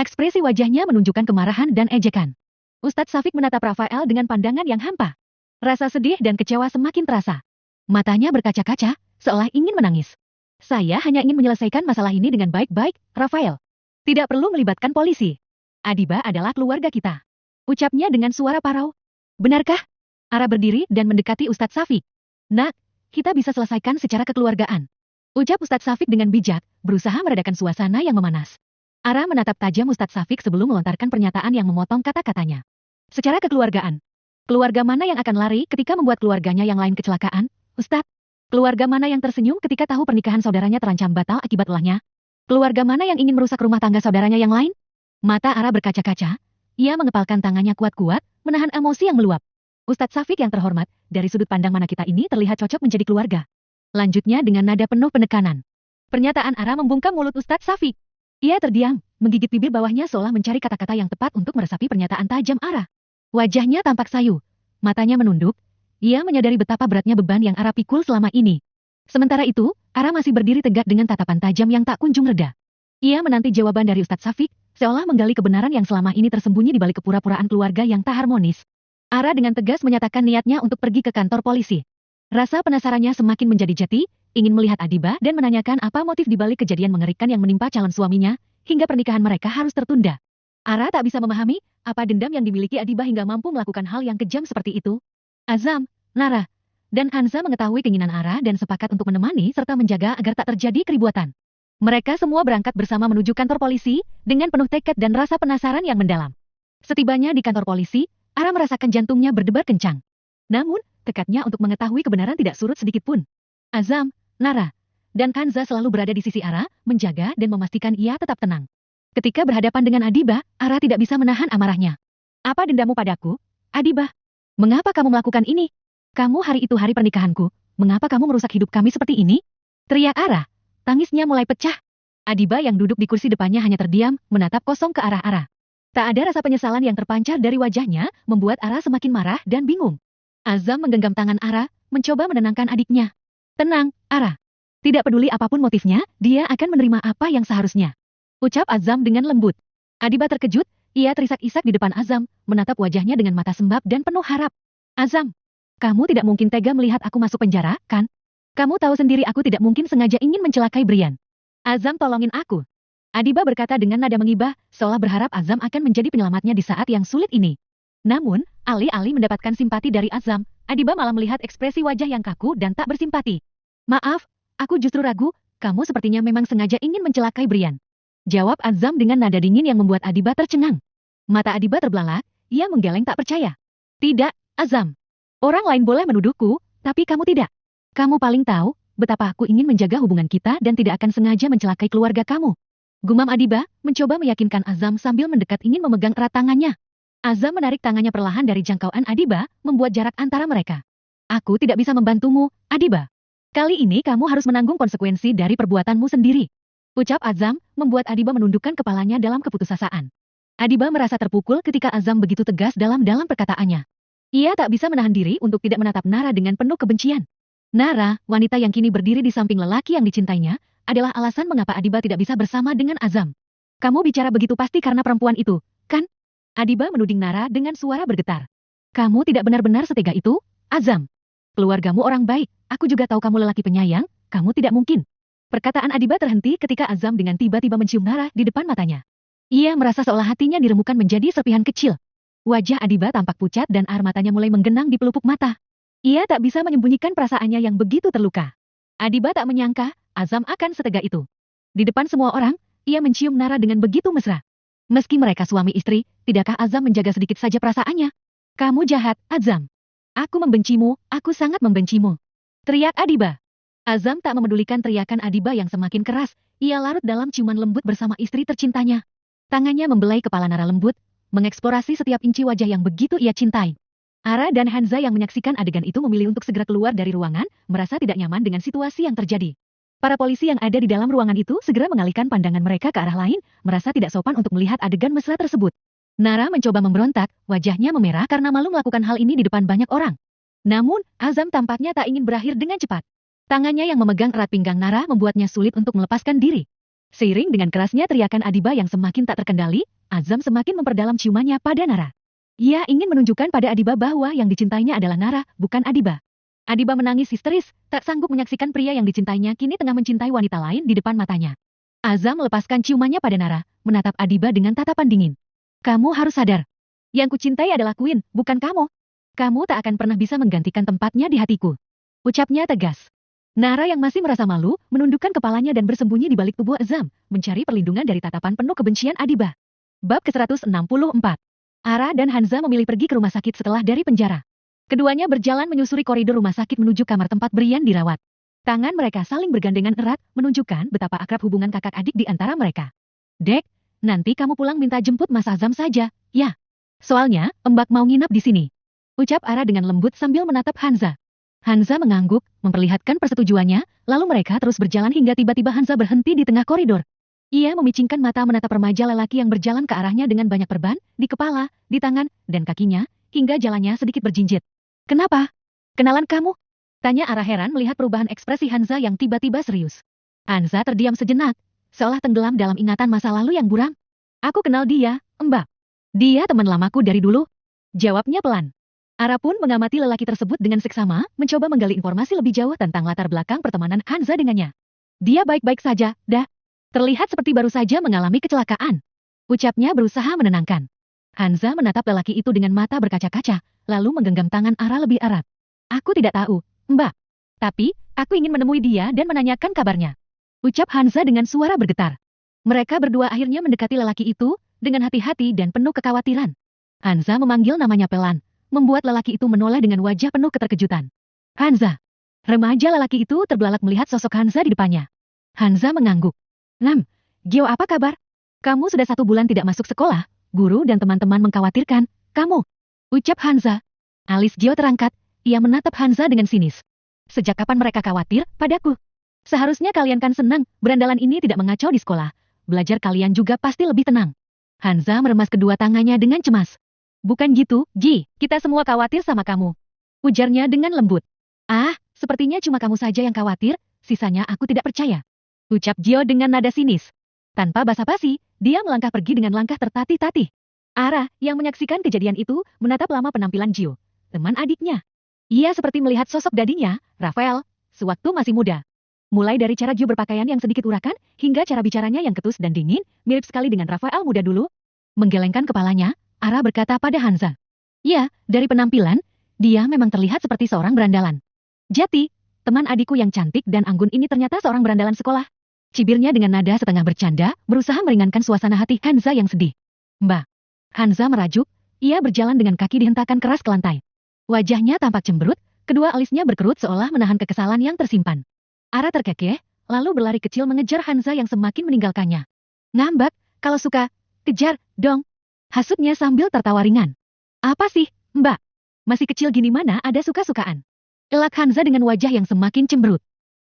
Ekspresi wajahnya menunjukkan kemarahan dan ejekan. Ustadz Safik menatap Rafael dengan pandangan yang hampa. Rasa sedih dan kecewa semakin terasa. Matanya berkaca-kaca, seolah ingin menangis. Saya hanya ingin menyelesaikan masalah ini dengan baik-baik, Rafael. Tidak perlu melibatkan polisi. Adiba adalah keluarga kita. Ucapnya dengan suara parau. Benarkah? Ara berdiri dan mendekati Ustadz Safik. Nak, kita bisa selesaikan secara kekeluargaan. Ucap Ustadz Safik dengan bijak, berusaha meredakan suasana yang memanas. Ara menatap tajam Ustadz Safik sebelum melontarkan pernyataan yang memotong kata-katanya. Secara kekeluargaan. Keluarga mana yang akan lari ketika membuat keluarganya yang lain kecelakaan, Ustadz? Keluarga mana yang tersenyum ketika tahu pernikahan saudaranya terancam batal akibat ulahnya? Keluarga mana yang ingin merusak rumah tangga saudaranya yang lain? Mata Ara berkaca-kaca. Ia mengepalkan tangannya kuat-kuat, menahan emosi yang meluap. Ustadz Safik yang terhormat, dari sudut pandang mana kita ini terlihat cocok menjadi keluarga. Lanjutnya dengan nada penuh penekanan. Pernyataan Ara membungkam mulut Ustadz Safik. Ia terdiam, menggigit bibir bawahnya seolah mencari kata-kata yang tepat untuk meresapi pernyataan tajam Ara. Wajahnya tampak sayu. Matanya menunduk. Ia menyadari betapa beratnya beban yang Ara pikul selama ini. Sementara itu, Ara masih berdiri tegak dengan tatapan tajam yang tak kunjung reda. Ia menanti jawaban dari Ustadz Safik, seolah menggali kebenaran yang selama ini tersembunyi di balik kepura-puraan keluarga yang tak harmonis. Ara dengan tegas menyatakan niatnya untuk pergi ke kantor polisi. Rasa penasarannya semakin menjadi jati, ingin melihat Adiba dan menanyakan apa motif di balik kejadian mengerikan yang menimpa calon suaminya, hingga pernikahan mereka harus tertunda. Ara tak bisa memahami apa dendam yang dimiliki Adiba hingga mampu melakukan hal yang kejam seperti itu. Azam, Nara, dan Hansa mengetahui keinginan Ara dan sepakat untuk menemani serta menjaga agar tak terjadi keributan. Mereka semua berangkat bersama menuju kantor polisi dengan penuh tekad dan rasa penasaran yang mendalam. Setibanya di kantor polisi, Ara merasakan jantungnya berdebar kencang. Namun, tekadnya untuk mengetahui kebenaran tidak surut sedikit pun. Azam, Nara, dan Hansa selalu berada di sisi Ara, menjaga dan memastikan ia tetap tenang. Ketika berhadapan dengan Adiba, Ara tidak bisa menahan amarahnya. Apa dendammu padaku, Adiba? Mengapa kamu melakukan ini? Kamu hari itu hari pernikahanku, mengapa kamu merusak hidup kami seperti ini? Teriak Ara. Tangisnya mulai pecah. Adiba yang duduk di kursi depannya hanya terdiam, menatap kosong ke arah Ara. Tak ada rasa penyesalan yang terpancar dari wajahnya, membuat Ara semakin marah dan bingung. Azam menggenggam tangan Ara, mencoba menenangkan adiknya. Tenang, Ara. Tidak peduli apapun motifnya, dia akan menerima apa yang seharusnya. Ucap Azam dengan lembut. Adiba terkejut, ia terisak-isak di depan Azam, menatap wajahnya dengan mata sembab dan penuh harap. Azam, kamu tidak mungkin tega melihat aku masuk penjara, kan? Kamu tahu sendiri aku tidak mungkin sengaja ingin mencelakai Brian. Azam, tolongin aku. Adiba berkata dengan nada mengibah, seolah berharap Azam akan menjadi penyelamatnya di saat yang sulit ini. Namun, alih-alih mendapatkan simpati dari Azam, Adiba malah melihat ekspresi wajah yang kaku dan tak bersimpati. Maaf, aku justru ragu, kamu sepertinya memang sengaja ingin mencelakai Brian. Jawab Azam dengan nada dingin yang membuat Adiba tercengang. Mata Adiba terbelalak, ia menggeleng tak percaya. Tidak, Azam. Orang lain boleh menuduhku, tapi kamu tidak. Kamu paling tahu betapa aku ingin menjaga hubungan kita dan tidak akan sengaja mencelakai keluarga kamu. Gumam Adiba, mencoba meyakinkan Azam sambil mendekat ingin memegang erat tangannya. Azam menarik tangannya perlahan dari jangkauan Adiba, membuat jarak antara mereka. Aku tidak bisa membantumu, Adiba. Kali ini kamu harus menanggung konsekuensi dari perbuatanmu sendiri. Ucap Azam, membuat Adiba menundukkan kepalanya dalam keputusasaan. Adiba merasa terpukul ketika Azam begitu tegas dalam perkataannya. Ia tak bisa menahan diri untuk tidak menatap Nara dengan penuh kebencian. Nara, wanita yang kini berdiri di samping lelaki yang dicintainya, adalah alasan mengapa Adiba tidak bisa bersama dengan Azam. Kamu bicara begitu pasti karena perempuan itu, kan? Adiba menuding Nara dengan suara bergetar. Kamu tidak benar-benar setega itu, Azam. Keluargamu orang baik, aku juga tahu kamu lelaki penyayang, kamu tidak mungkin. Perkataan Adiba terhenti ketika Azam dengan tiba-tiba mencium Nara di depan matanya. Ia merasa seolah hatinya diremukkan menjadi serpihan kecil. Wajah Adiba tampak pucat dan air matanya mulai menggenang di pelupuk mata. Ia tak bisa menyembunyikan perasaannya yang begitu terluka. Adiba tak menyangka Azam akan setega itu. Di depan semua orang, ia mencium Nara dengan begitu mesra. Meski mereka suami istri, tidakkah Azam menjaga sedikit saja perasaannya? Kamu jahat, Azam. Aku membencimu, aku sangat membencimu. Teriak Adiba. Azam tak memedulikan teriakan Adiba yang semakin keras, ia larut dalam ciuman lembut bersama istri tercintanya. Tangannya membelai kepala Nara lembut, mengeksplorasi setiap inci wajah yang begitu ia cintai. Ara dan Hansa yang menyaksikan adegan itu memilih untuk segera keluar dari ruangan, merasa tidak nyaman dengan situasi yang terjadi. Para polisi yang ada di dalam ruangan itu segera mengalihkan pandangan mereka ke arah lain, merasa tidak sopan untuk melihat adegan mesra tersebut. Nara mencoba memberontak, wajahnya memerah karena malu melakukan hal ini di depan banyak orang. Namun, Azam tampaknya tak ingin berakhir dengan cepat. Tangannya yang memegang erat pinggang Nara membuatnya sulit untuk melepaskan diri. Seiring dengan kerasnya teriakan Adiba yang semakin tak terkendali, Azam semakin memperdalam ciumannya pada Nara. Ia ingin menunjukkan pada Adiba bahwa yang dicintainya adalah Nara, bukan Adiba. Adiba menangis histeris, tak sanggup menyaksikan pria yang dicintainya kini tengah mencintai wanita lain di depan matanya. Azam melepaskan ciumannya pada Nara, menatap Adiba dengan tatapan dingin. Kamu harus sadar. Yang kucintai adalah Queen, bukan kamu. Kamu tak akan pernah bisa menggantikan tempatnya di hatiku. Ucapnya tegas. Nara yang masih merasa malu, menundukkan kepalanya dan bersembunyi di balik tubuh Azam, mencari perlindungan dari tatapan penuh kebencian Adiba. Bab ke-164. Ara dan Hanza memilih pergi ke rumah sakit setelah dari penjara. Keduanya berjalan menyusuri koridor rumah sakit menuju kamar tempat Brian dirawat. Tangan mereka saling bergandengan erat, menunjukkan betapa akrab hubungan kakak adik di antara mereka. Dek, nanti kamu pulang minta jemput Mas Azam saja, ya. Soalnya, Mbak mau nginap di sini. Ucap Ara dengan lembut sambil menatap Hanza. Hanza mengangguk, memperlihatkan persetujuannya, lalu mereka terus berjalan hingga tiba-tiba Hanza berhenti di tengah koridor. Ia memicingkan mata menatap remaja lelaki yang berjalan ke arahnya dengan banyak perban, di kepala, di tangan, dan kakinya, hingga jalannya sedikit berjinjit. Kenapa? Kenalan kamu? Tanya Ara heran melihat perubahan ekspresi Hanza yang tiba-tiba serius. Hanza terdiam sejenak, seolah tenggelam dalam ingatan masa lalu yang buram. Aku kenal dia, Mbak. Dia teman lamaku dari dulu. Jawabnya pelan. Ara pun mengamati lelaki tersebut dengan seksama, mencoba menggali informasi lebih jauh tentang latar belakang pertemanan Hanza dengannya. Dia baik-baik saja, dah. Terlihat seperti baru saja mengalami kecelakaan. Ucapnya berusaha menenangkan. Hanza menatap lelaki itu dengan mata berkaca-kaca, lalu menggenggam tangan Ara lebih erat. Aku tidak tahu, Mbak. Tapi, aku ingin menemui dia dan menanyakan kabarnya. Ucap Hanza dengan suara bergetar. Mereka berdua akhirnya mendekati lelaki itu, dengan hati-hati dan penuh kekhawatiran. Hanza memanggil namanya pelan, membuat lelaki itu menoleh dengan wajah penuh keterkejutan. Hanza. Remaja lelaki itu terbelalak melihat sosok Hanza di depannya. Hanza mengangguk. Gio apa kabar? Kamu sudah 1 bulan tidak masuk sekolah, guru dan teman-teman mengkhawatirkan, kamu. Ucap Hanza. Alis Gio terangkat, ia menatap Hanza dengan sinis. Sejak kapan mereka khawatir padaku? Seharusnya kalian kan senang, berandalan ini tidak mengacau di sekolah. Belajar kalian juga pasti lebih tenang. Hanza meremas kedua tangannya dengan cemas. Bukan gitu, Ji, kita semua khawatir sama kamu. Ujarnya dengan lembut. Ah, sepertinya cuma kamu saja yang khawatir, sisanya aku tidak percaya. Ucap Gio dengan nada sinis. Tanpa basa-basi, dia melangkah pergi dengan langkah tertatih-tatih. Ara, yang menyaksikan kejadian itu, menatap lama penampilan Gio, teman adiknya. Ia seperti melihat sosok dadinya, Rafael, sewaktu masih muda. Mulai dari cara Gio berpakaian yang sedikit urakan, hingga cara bicaranya yang ketus dan dingin, mirip sekali dengan Rafael muda dulu. Menggelengkan kepalanya, Ara berkata pada Hanza. Ya, dari penampilan, dia memang terlihat seperti seorang berandalan. Jati, teman adikku yang cantik dan anggun ini ternyata seorang berandalan sekolah. Cibirnya dengan nada setengah bercanda, berusaha meringankan suasana hati Hanza yang sedih. Mbak. Hanza merajuk, ia berjalan dengan kaki dihentakkan keras ke lantai. Wajahnya tampak cemberut, kedua alisnya berkerut seolah menahan kekesalan yang tersimpan. Ara terkekeh, lalu berlari kecil mengejar Hanza yang semakin meninggalkannya. Ngambek, kalau suka, kejar, dong. Hasutnya sambil tertawa ringan. Apa sih, Mbak? Masih kecil gini mana ada suka-sukaan? Elak Hanza dengan wajah yang semakin cemberut.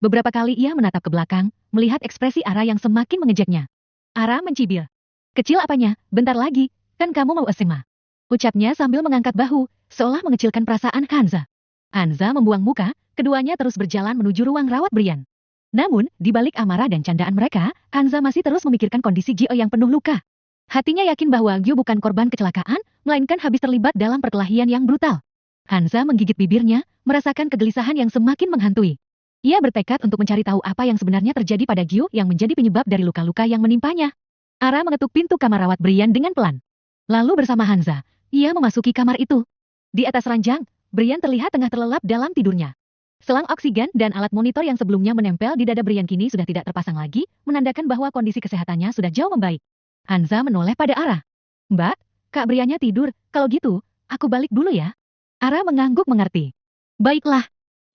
Beberapa kali ia menatap ke belakang, melihat ekspresi Ara yang semakin mengejaknya. Ara mencibir. Kecil apanya, bentar lagi, kan kamu mau SMA. Ucapnya sambil mengangkat bahu, seolah mengecilkan perasaan Hanza. Hanza membuang muka, keduanya terus berjalan menuju ruang rawat Brian. Namun, di balik amarah dan candaan mereka, Hanza masih terus memikirkan kondisi Gio yang penuh luka. Hatinya yakin bahwa Gio bukan korban kecelakaan, melainkan habis terlibat dalam perkelahian yang brutal. Hanza menggigit bibirnya, merasakan kegelisahan yang semakin menghantui. Ia bertekad untuk mencari tahu apa yang sebenarnya terjadi pada Gio yang menjadi penyebab dari luka-luka yang menimpanya. Ara mengetuk pintu kamar rawat Brian dengan pelan. Lalu bersama Hanza, ia memasuki kamar itu. Di atas ranjang, Brian terlihat tengah terlelap dalam tidurnya. Selang oksigen dan alat monitor yang sebelumnya menempel di dada Brian kini sudah tidak terpasang lagi, menandakan bahwa kondisi kesehatannya sudah jauh membaik. Hanza menoleh pada Ara. Mbak, Kak Briannya tidur, kalau gitu, aku balik dulu ya. Ara mengangguk mengerti. Baiklah.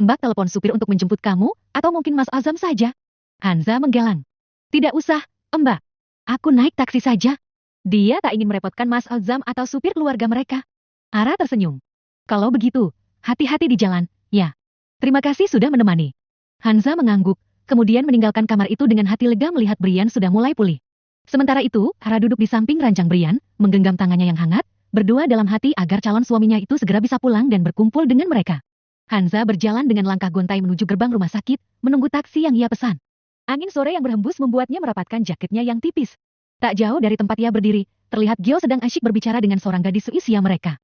Mbak telepon supir untuk menjemput kamu, atau mungkin Mas Azam saja? Hanza menggelang. Tidak usah, Mbak. Aku naik taksi saja. Dia tak ingin merepotkan Mas Azam atau supir keluarga mereka. Ara tersenyum. Kalau begitu, hati-hati di jalan, ya. Terima kasih sudah menemani. Hanza mengangguk, kemudian meninggalkan kamar itu dengan hati lega melihat Brian sudah mulai pulih. Sementara itu, Ara duduk di samping ranjang Brian, menggenggam tangannya yang hangat, berdoa dalam hati agar calon suaminya itu segera bisa pulang dan berkumpul dengan mereka. Hanza berjalan dengan langkah gontai menuju gerbang rumah sakit, menunggu taksi yang ia pesan. Angin sore yang berhembus membuatnya merapatkan jaketnya yang tipis. Tak jauh dari tempat ia berdiri, terlihat Gio sedang asyik berbicara dengan seorang gadis seusia mereka.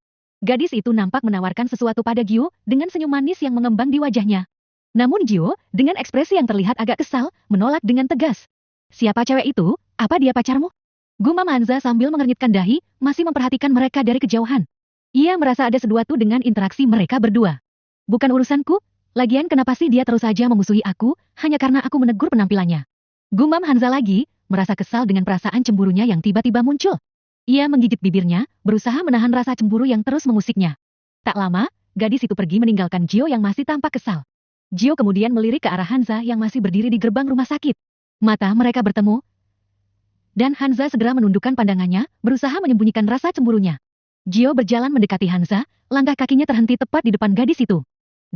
Gadis itu nampak menawarkan sesuatu pada Gio dengan senyum manis yang mengembang di wajahnya. Namun Gio, dengan ekspresi yang terlihat agak kesal, menolak dengan tegas. Siapa cewek itu? Apa dia pacarmu? Gumam Hanza sambil mengernyitkan dahi, masih memperhatikan mereka dari kejauhan. Ia merasa ada sesuatu dengan interaksi mereka berdua. Bukan urusanku, lagian kenapa sih dia terus saja memusuhi aku, hanya karena aku menegur penampilannya. Gumam Hanza lagi, merasa kesal dengan perasaan cemburunya yang tiba-tiba muncul. Ia menggigit bibirnya, berusaha menahan rasa cemburu yang terus mengusiknya. Tak lama, gadis itu pergi meninggalkan Gio yang masih tampak kesal. Gio kemudian melirik ke arah Hanza yang masih berdiri di gerbang rumah sakit. Mata mereka bertemu, dan Hanza segera menundukkan pandangannya, berusaha menyembunyikan rasa cemburunya. Gio berjalan mendekati Hanza, langkah kakinya terhenti tepat di depan gadis itu.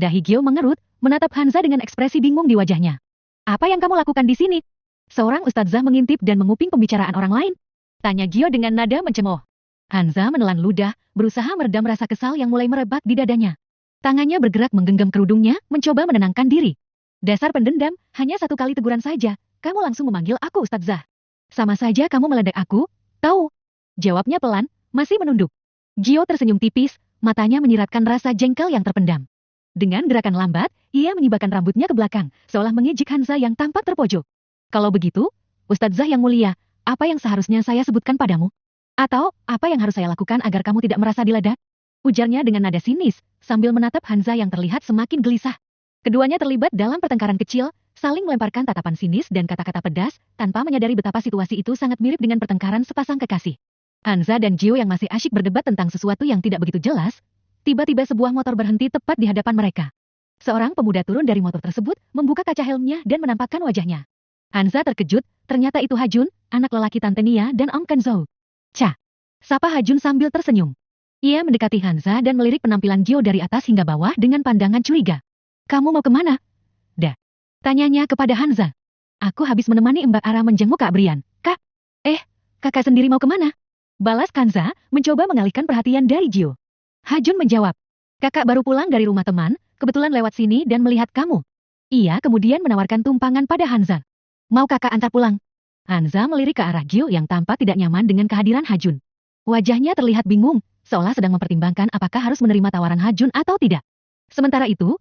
Dahi Gio mengerut, menatap Hanza dengan ekspresi bingung di wajahnya. Apa yang kamu lakukan di sini? Seorang ustadzah mengintip dan menguping pembicaraan orang lain. Tanya Gio dengan nada mencemooh. Hanza menelan ludah, berusaha meredam rasa kesal yang mulai merebak di dadanya. Tangannya bergerak menggenggam kerudungnya, mencoba menenangkan diri. Dasar pendendam, hanya satu kali teguran saja, kamu langsung memanggil aku ustadzah. Sama saja kamu meledek aku, tahu? Jawabnya pelan, masih menunduk. Gio tersenyum tipis, matanya menyiratkan rasa jengkel yang terpendam. Dengan gerakan lambat, ia menyibakkan rambutnya ke belakang, seolah mengejek Hanza yang tampak terpojok. Kalau begitu, Ustadzah yang mulia, apa yang seharusnya saya sebutkan padamu? Atau, apa yang harus saya lakukan agar kamu tidak merasa diledak? Ujarnya dengan nada sinis, sambil menatap Hanza yang terlihat semakin gelisah. Keduanya terlibat dalam pertengkaran kecil, saling melemparkan tatapan sinis dan kata-kata pedas, tanpa menyadari betapa situasi itu sangat mirip dengan pertengkaran sepasang kekasih. Hanza dan Gio yang masih asyik berdebat tentang sesuatu yang tidak begitu jelas, tiba-tiba sebuah motor berhenti tepat di hadapan mereka. Seorang pemuda turun dari motor tersebut, membuka kaca helmnya dan menampakkan wajahnya. Hanza terkejut, ternyata itu Hajun, anak lelaki Tante Nia dan Om Kenzou. Cah! Sapa Hajun sambil tersenyum. Ia mendekati Hanza dan melirik penampilan Gio dari atas hingga bawah dengan pandangan curiga. Kamu mau kemana? Tanyanya kepada Hanza. Aku habis menemani Mbak Ara menjenguk Kak Brian. Kak? Kakak sendiri mau kemana? Balas Hanza, mencoba mengalihkan perhatian dari Gio. Hajun menjawab. Kakak baru pulang dari rumah teman, kebetulan lewat sini dan melihat kamu. Ia kemudian menawarkan tumpangan pada Hanza. Mau kakak antar pulang? Hanza melirik ke arah Gio yang tampak tidak nyaman dengan kehadiran Hajun. Wajahnya terlihat bingung, seolah sedang mempertimbangkan apakah harus menerima tawaran Hajun atau tidak. Sementara itu,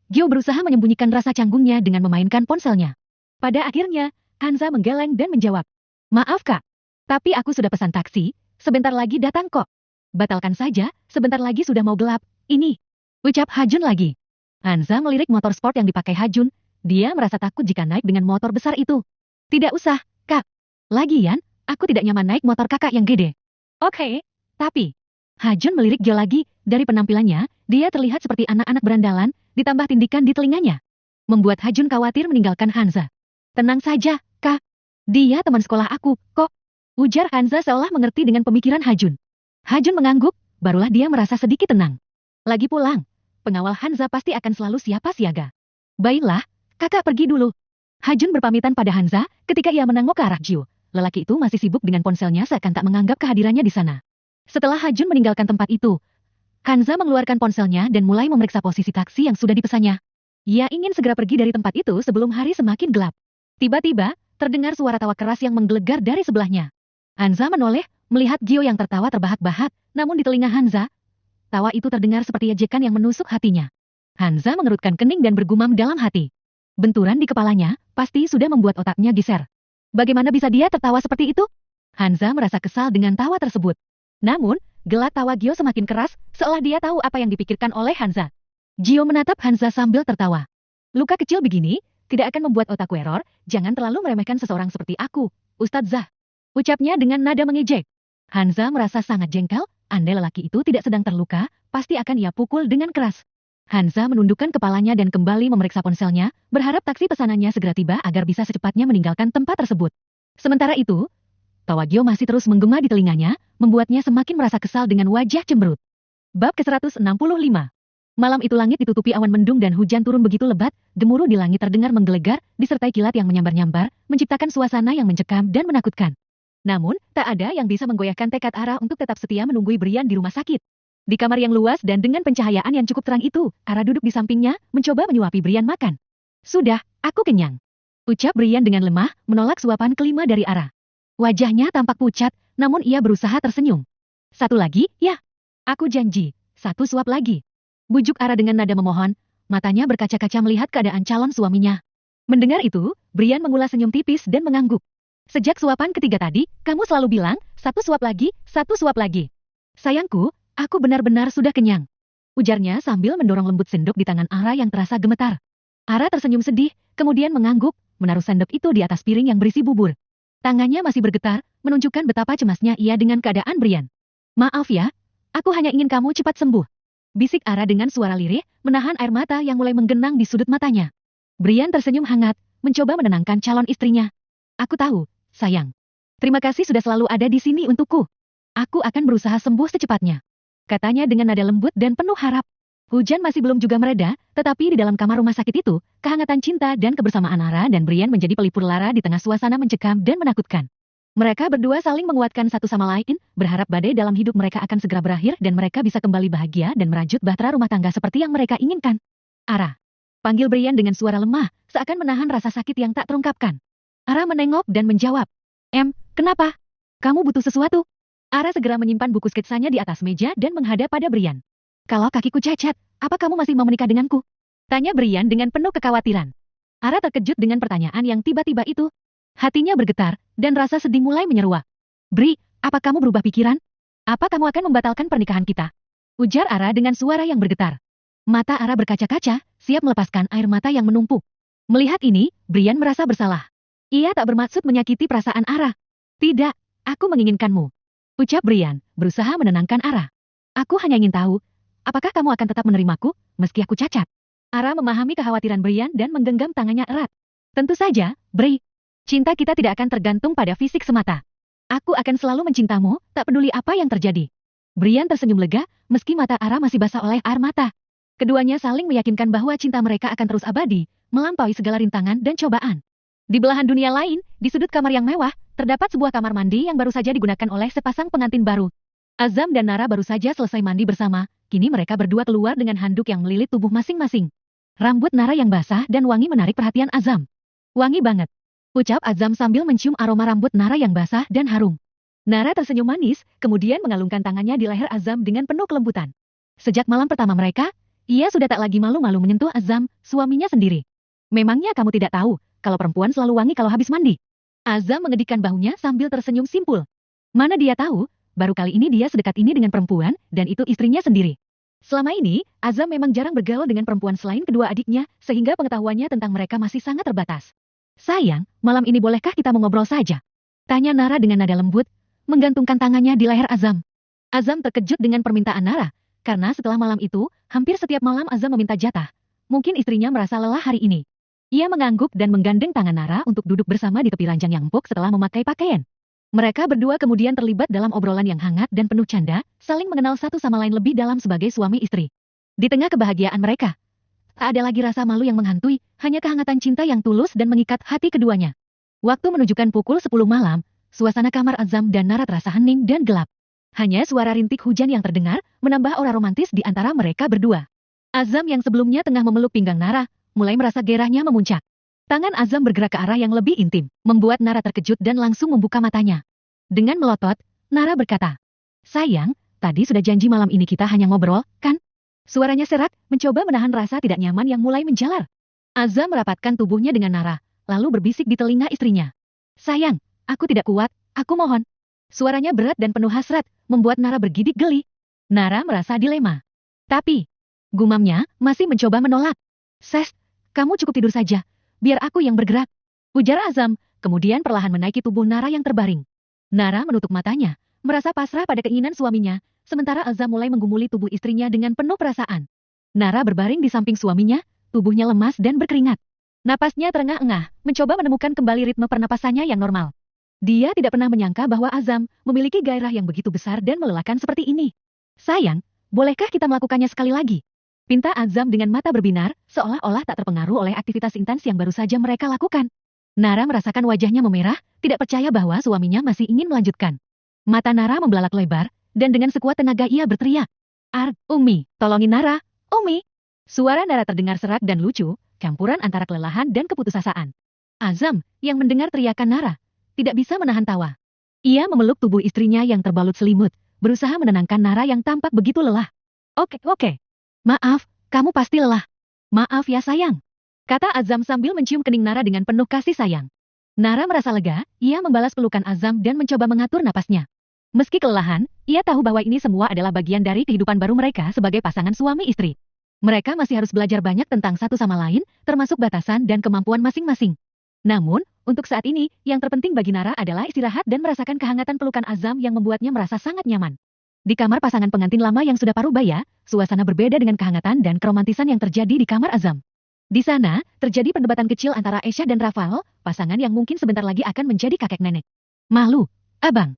Gio berusaha menyembunyikan rasa canggungnya dengan memainkan ponselnya. Pada akhirnya, Hanza menggeleng dan menjawab. Maaf kak, tapi aku sudah pesan taksi, sebentar lagi datang kok. Batalkan saja, sebentar lagi sudah mau gelap, ini. Ucap Hajun lagi. Hanza melirik motor sport yang dipakai Hajun, dia merasa takut jika naik dengan motor besar itu. Tidak usah, kak. Lagian, aku tidak nyaman naik motor kakak yang gede. Oke, tapi... Hajun melirik Gio lagi, dari penampilannya, dia terlihat seperti anak-anak berandalan, ditambah tindikan di telinganya. Membuat Hajun khawatir meninggalkan Hanza. Tenang saja, kak. Dia teman sekolah aku, kok. Ujar Hanza seolah mengerti dengan pemikiran Hajun. Hajun mengangguk, barulah dia merasa sedikit tenang. Lagi pulang, pengawal Hanza pasti akan selalu siapa siaga. Baiklah, kakak pergi dulu. Hajun berpamitan pada Hanza, ketika ia menengok ke arah Gio. Lelaki itu masih sibuk dengan ponselnya seakan tak menganggap kehadirannya di sana. Setelah Hajun meninggalkan tempat itu, Hanza mengeluarkan ponselnya dan mulai memeriksa posisi taksi yang sudah dipesannya. Ia ingin segera pergi dari tempat itu sebelum hari semakin gelap. Tiba-tiba, terdengar suara tawa keras yang menggelegar dari sebelahnya. Hanza menoleh, melihat Gio yang tertawa terbahak-bahak, namun di telinga Hanza, tawa itu terdengar seperti ejekan yang menusuk hatinya. Hanza mengerutkan kening dan bergumam dalam hati. Benturan di kepalanya, pasti sudah membuat otaknya geser. Bagaimana bisa dia tertawa seperti itu? Hanza merasa kesal dengan tawa tersebut. Namun, gelak tawa Gio semakin keras, seolah dia tahu apa yang dipikirkan oleh Hanza. Gio menatap Hanza sambil tertawa. Luka kecil begini, tidak akan membuat otakku error, jangan terlalu meremehkan seseorang seperti aku, Ustadzah. Ucapnya dengan nada mengejek. Hanza merasa sangat jengkel, andai lelaki itu tidak sedang terluka, pasti akan ia pukul dengan keras. Hanza menundukkan kepalanya dan kembali memeriksa ponselnya, berharap taksi pesanannya segera tiba agar bisa secepatnya meninggalkan tempat tersebut. Sementara itu, tawa Gio masih terus menggema di telinganya, membuatnya semakin merasa kesal dengan wajah cemberut. Bab ke-165. Malam itu langit ditutupi awan mendung dan hujan turun begitu lebat, gemuruh di langit terdengar menggelegar, disertai kilat yang menyambar-nyambar, menciptakan suasana yang mencekam dan menakutkan. Namun, tak ada yang bisa menggoyahkan tekad Ara untuk tetap setia menunggui Brian di rumah sakit. Di kamar yang luas dan dengan pencahayaan yang cukup terang itu, Ara duduk di sampingnya, mencoba menyuapi Brian makan. Sudah, aku kenyang. Ucap Brian dengan lemah, menolak suapan kelima dari Ara. Wajahnya tampak pucat, namun ia berusaha tersenyum. Satu lagi, ya. Aku janji, 1 suap lagi. Bujuk Ara dengan nada memohon, matanya berkaca-kaca melihat keadaan calon suaminya. Mendengar itu, Brian mengulas senyum tipis dan mengangguk. Sejak suapan ketiga tadi, kamu selalu bilang, 1 suap lagi, 1 suap lagi. Sayangku, aku benar-benar sudah kenyang. Ujarnya sambil mendorong lembut sendok di tangan Ara yang terasa gemetar. Ara tersenyum sedih, kemudian mengangguk, menaruh sendok itu di atas piring yang berisi bubur. Tangannya masih bergetar, menunjukkan betapa cemasnya ia dengan keadaan Brian. Maaf ya, aku hanya ingin kamu cepat sembuh. Bisik Ara dengan suara lirih, menahan air mata yang mulai menggenang di sudut matanya. Brian tersenyum hangat, mencoba menenangkan calon istrinya. Aku tahu, sayang. Terima kasih sudah selalu ada di sini untukku. Aku akan berusaha sembuh secepatnya. Katanya dengan nada lembut dan penuh harap. Hujan masih belum juga mereda, tetapi di dalam kamar rumah sakit itu, kehangatan cinta dan kebersamaan Ara dan Brian menjadi pelipur lara di tengah suasana mencekam dan menakutkan. Mereka berdua saling menguatkan satu sama lain, berharap badai dalam hidup mereka akan segera berakhir dan mereka bisa kembali bahagia dan merajut bahtera rumah tangga seperti yang mereka inginkan. Ara. Panggil Brian dengan suara lemah, seakan menahan rasa sakit yang tak terungkapkan. Ara menengok dan menjawab. Kenapa? Kamu butuh sesuatu? Ara segera menyimpan buku sketsanya di atas meja dan menghadap pada Brian. Kalau kakiku cacat, apa kamu masih mau menikah denganku? Tanya Brian dengan penuh kekhawatiran. Ara terkejut dengan pertanyaan yang tiba-tiba itu. Hatinya bergetar, dan rasa sedih mulai menyeruak. Bri, apa kamu berubah pikiran? Apa kamu akan membatalkan pernikahan kita? Ujar Ara dengan suara yang bergetar. Mata Ara berkaca-kaca, siap melepaskan air mata yang menumpuk. Melihat ini, Brian merasa bersalah. Ia tak bermaksud menyakiti perasaan Ara. Tidak, aku menginginkanmu. Ucap Brian, berusaha menenangkan Ara. Aku hanya ingin tahu, apakah kamu akan tetap menerimaku, meski aku cacat? Ara memahami kekhawatiran Brian dan menggenggam tangannya erat. Tentu saja, Bri. Cinta kita tidak akan tergantung pada fisik semata. Aku akan selalu mencintamu, tak peduli apa yang terjadi. Brian tersenyum lega, meski mata Ara masih basah oleh air mata. Keduanya saling meyakinkan bahwa cinta mereka akan terus abadi, melampaui segala rintangan dan cobaan. Di belahan dunia lain, di sudut kamar yang mewah, terdapat sebuah kamar mandi yang baru saja digunakan oleh sepasang pengantin baru. Azam dan Nara baru saja selesai mandi bersama, kini mereka berdua keluar dengan handuk yang melilit tubuh masing-masing. Rambut Nara yang basah dan wangi menarik perhatian Azam. Wangi banget. Ucap Azam sambil mencium aroma rambut Nara yang basah dan harum. Nara tersenyum manis, kemudian mengalungkan tangannya di leher Azam dengan penuh kelembutan. Sejak malam pertama mereka, ia sudah tak lagi malu-malu menyentuh Azam, suaminya sendiri. Memangnya kamu tidak tahu, kalau perempuan selalu wangi kalau habis mandi? Azam mengedikkan bahunya sambil tersenyum simpul. Mana dia tahu, baru kali ini dia sedekat ini dengan perempuan, dan itu istrinya sendiri. Selama ini, Azam memang jarang bergaul dengan perempuan selain kedua adiknya, sehingga pengetahuannya tentang mereka masih sangat terbatas. Sayang, malam ini bolehkah kita mengobrol saja? Tanya Nara dengan nada lembut, menggantungkan tangannya di leher Azam. Azam terkejut dengan permintaan Nara, karena setelah malam itu, hampir setiap malam Azam meminta jatah. Mungkin istrinya merasa lelah hari ini. Ia mengangguk dan menggandeng tangan Nara untuk duduk bersama di tepi ranjang yang empuk setelah memakai pakaian. Mereka berdua kemudian terlibat dalam obrolan yang hangat dan penuh canda, saling mengenal satu sama lain lebih dalam sebagai suami istri. Di tengah kebahagiaan mereka, tak ada lagi rasa malu yang menghantui, hanya kehangatan cinta yang tulus dan mengikat hati keduanya. Waktu menunjukkan pukul 10 malam, suasana kamar Azam dan Nara terasa hening dan gelap. Hanya suara rintik hujan yang terdengar, menambah aura romantis di antara mereka berdua. Azam yang sebelumnya tengah memeluk pinggang Nara, mulai merasa gairahnya memuncak. Tangan Azam bergerak ke arah yang lebih intim, membuat Nara terkejut dan langsung membuka matanya. Dengan melotot, Nara berkata, "Sayang, tadi sudah janji malam ini kita hanya ngobrol, kan?" Suaranya serak, mencoba menahan rasa tidak nyaman yang mulai menjalar. Azam merapatkan tubuhnya dengan Nara, lalu berbisik di telinga istrinya. "Sayang, aku tidak kuat, aku mohon." Suaranya berat dan penuh hasrat, membuat Nara bergidik geli. Nara merasa dilema. Tapi, gumamnya masih mencoba menolak. "Ses, kamu cukup tidur saja. Biar aku yang bergerak." Ujar Azam, kemudian perlahan menaiki tubuh Nara yang terbaring. Nara menutup matanya, merasa pasrah pada keinginan suaminya, sementara Azam mulai menggumuli tubuh istrinya dengan penuh perasaan. Nara berbaring di samping suaminya, tubuhnya lemas dan berkeringat. Napasnya terengah-engah, mencoba menemukan kembali ritme pernapasannya yang normal. Dia tidak pernah menyangka bahwa Azam memiliki gairah yang begitu besar dan melelahkan seperti ini. "Sayang, bolehkah kita melakukannya sekali lagi?" Pinta Azam dengan mata berbinar, seolah-olah tak terpengaruh oleh aktivitas intens yang baru saja mereka lakukan. Nara merasakan wajahnya memerah, tidak percaya bahwa suaminya masih ingin melanjutkan. Mata Nara membelalak lebar, dan dengan sekuat tenaga ia berteriak. Umi, tolongin Nara, Umi." Suara Nara terdengar serak dan lucu, campuran antara kelelahan dan keputusasaan. Azam, yang mendengar teriakan Nara, tidak bisa menahan tawa. Ia memeluk tubuh istrinya yang terbalut selimut, berusaha menenangkan Nara yang tampak begitu lelah. Oke. Maaf, kamu pasti lelah. Maaf ya sayang, kata Azam sambil mencium kening Nara dengan penuh kasih sayang. Nara merasa lega, ia membalas pelukan Azam dan mencoba mengatur napasnya. Meski kelelahan, ia tahu bahwa ini semua adalah bagian dari kehidupan baru mereka sebagai pasangan suami istri. Mereka masih harus belajar banyak tentang satu sama lain, termasuk batasan dan kemampuan masing-masing. Namun, untuk saat ini, yang terpenting bagi Nara adalah istirahat dan merasakan kehangatan pelukan Azam yang membuatnya merasa sangat nyaman. Di kamar pasangan pengantin lama yang sudah paruh baya, suasana berbeda dengan kehangatan dan keromantisan yang terjadi di kamar Azam. Di sana, terjadi perdebatan kecil antara Aisyah dan Rafael, pasangan yang mungkin sebentar lagi akan menjadi kakek nenek. Malu, abang.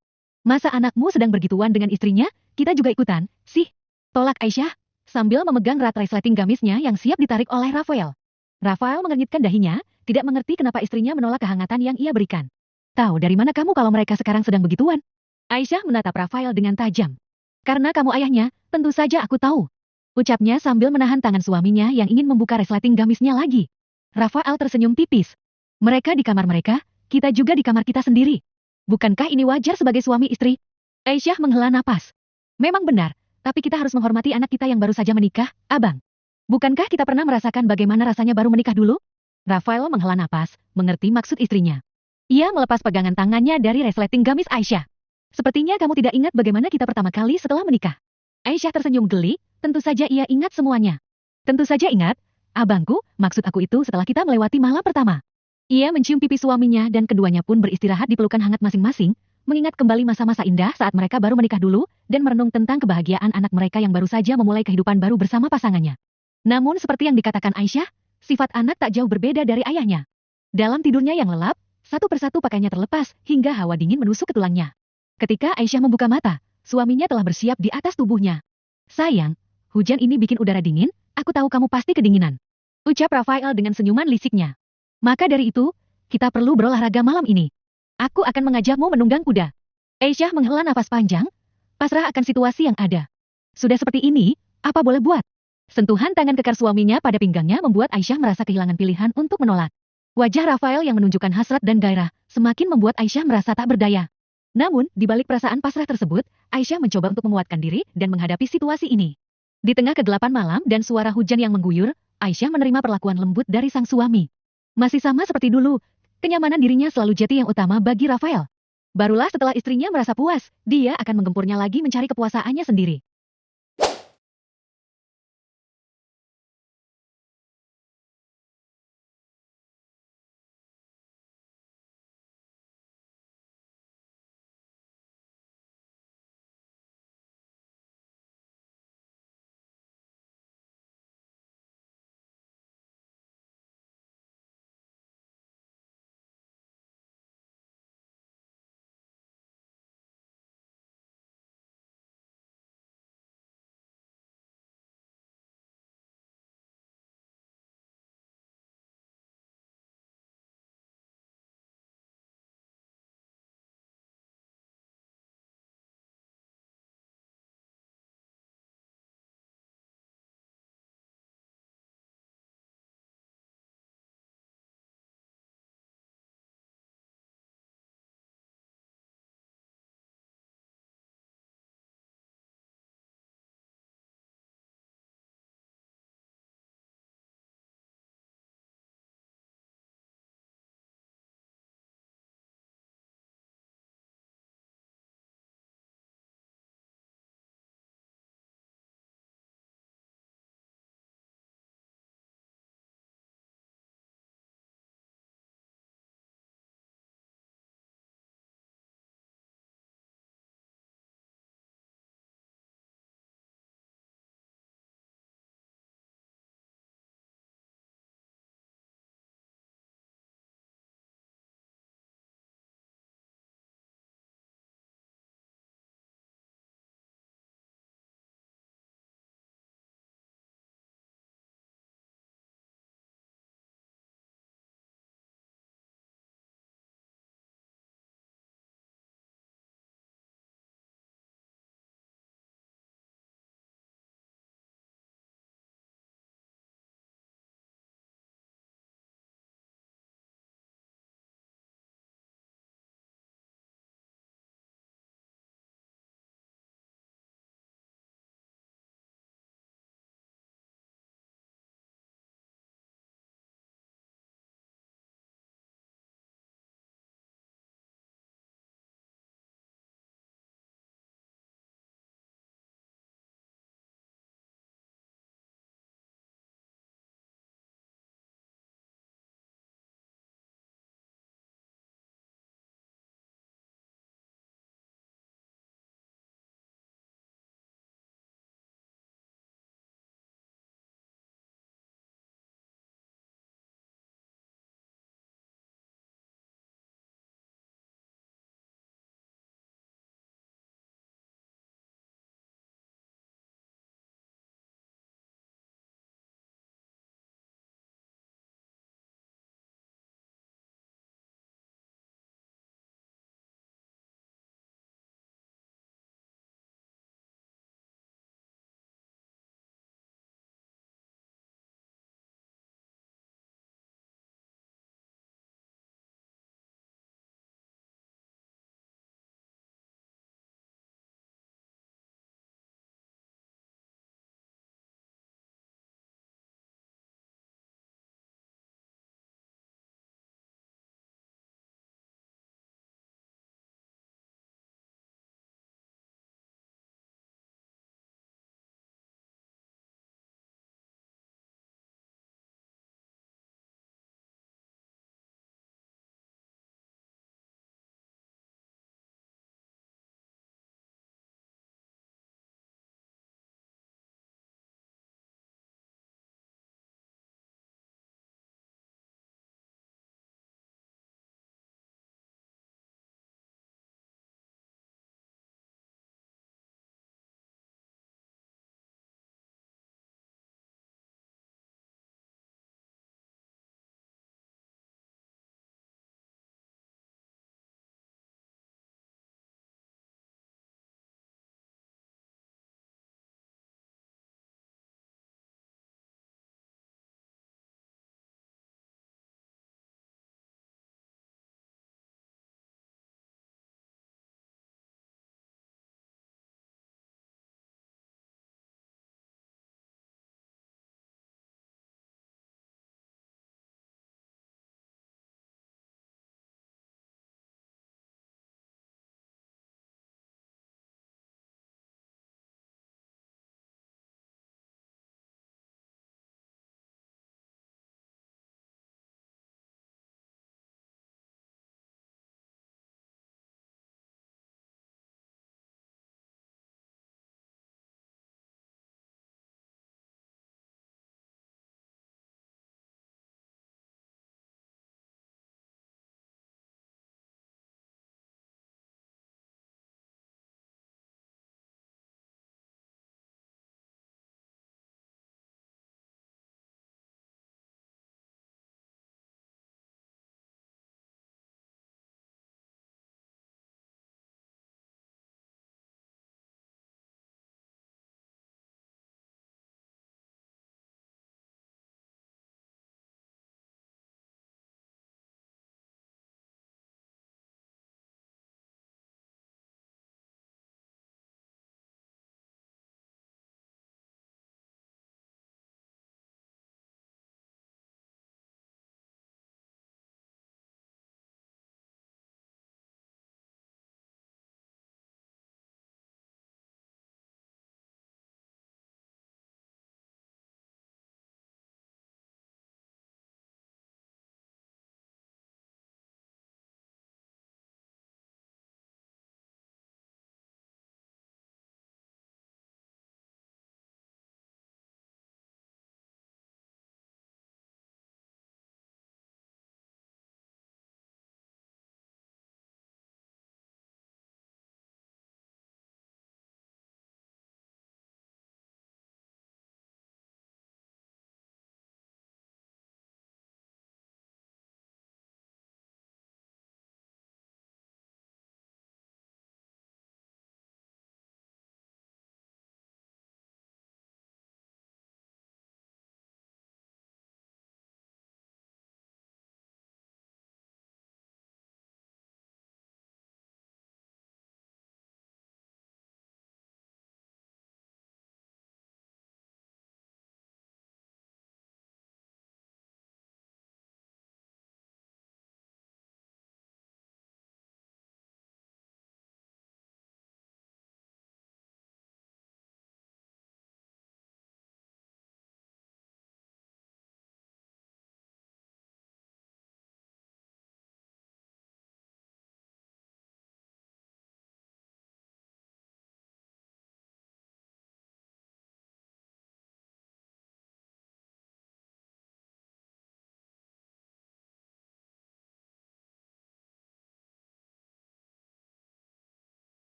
Masa anakmu sedang bergituan dengan istrinya, kita juga ikutan, sih. Tolak Aisyah, sambil memegang erat resleting gamisnya yang siap ditarik oleh Rafael. Rafael mengernyitkan dahinya, tidak mengerti kenapa istrinya menolak kehangatan yang ia berikan. Tahu dari mana kamu kalau mereka sekarang sedang begituan? Aisyah menatap Rafael dengan tajam. Karena kamu ayahnya, tentu saja aku tahu. Ucapnya sambil menahan tangan suaminya yang ingin membuka resleting gamisnya lagi. Rafael tersenyum tipis. Mereka di kamar mereka, kita juga di kamar kita sendiri. Bukankah ini wajar sebagai suami istri? Aisyah menghela napas. Memang benar, tapi kita harus menghormati anak kita yang baru saja menikah, abang. Bukankah kita pernah merasakan bagaimana rasanya baru menikah dulu? Rafael menghela napas, mengerti maksud istrinya. Ia melepas pegangan tangannya dari resleting gamis Aisyah. Sepertinya kamu tidak ingat bagaimana kita pertama kali setelah menikah. Aisyah tersenyum geli, tentu saja ia ingat semuanya. Tentu saja ingat, abangku, maksud aku itu setelah kita melewati malam pertama. Ia mencium pipi suaminya dan keduanya pun beristirahat di pelukan hangat masing-masing, mengingat kembali masa-masa indah saat mereka baru menikah dulu, dan merenung tentang kebahagiaan anak mereka yang baru saja memulai kehidupan baru bersama pasangannya. Namun seperti yang dikatakan Aisyah, sifat anak tak jauh berbeda dari ayahnya. Dalam tidurnya yang lelap, satu persatu pakaiannya terlepas, hingga hawa dingin menusuk ke tulangnya. Ketika Aisyah membuka mata, suaminya telah bersiap di atas tubuhnya. Sayang, hujan ini bikin udara dingin, aku tahu kamu pasti kedinginan. Ucap Rafael dengan senyuman lisiknya. Maka dari itu, kita perlu berolahraga malam ini. Aku akan mengajakmu menunggang kuda. Aisyah menghela nafas panjang, pasrah akan situasi yang ada. Sudah seperti ini, apa boleh buat? Sentuhan tangan kekar suaminya pada pinggangnya membuat Aisyah merasa kehilangan pilihan untuk menolak. Wajah Rafael yang menunjukkan hasrat dan gairah, semakin membuat Aisyah merasa tak berdaya. Namun, di balik perasaan pasrah tersebut, Aisyah mencoba untuk menguatkan diri dan menghadapi situasi ini. Di tengah kegelapan malam dan suara hujan yang mengguyur, Aisyah menerima perlakuan lembut dari sang suami. Masih sama seperti dulu, kenyamanan dirinya selalu jadi yang utama bagi Rafael. Barulah setelah istrinya merasa puas, dia akan menggempurnya lagi mencari kepuasaannya sendiri.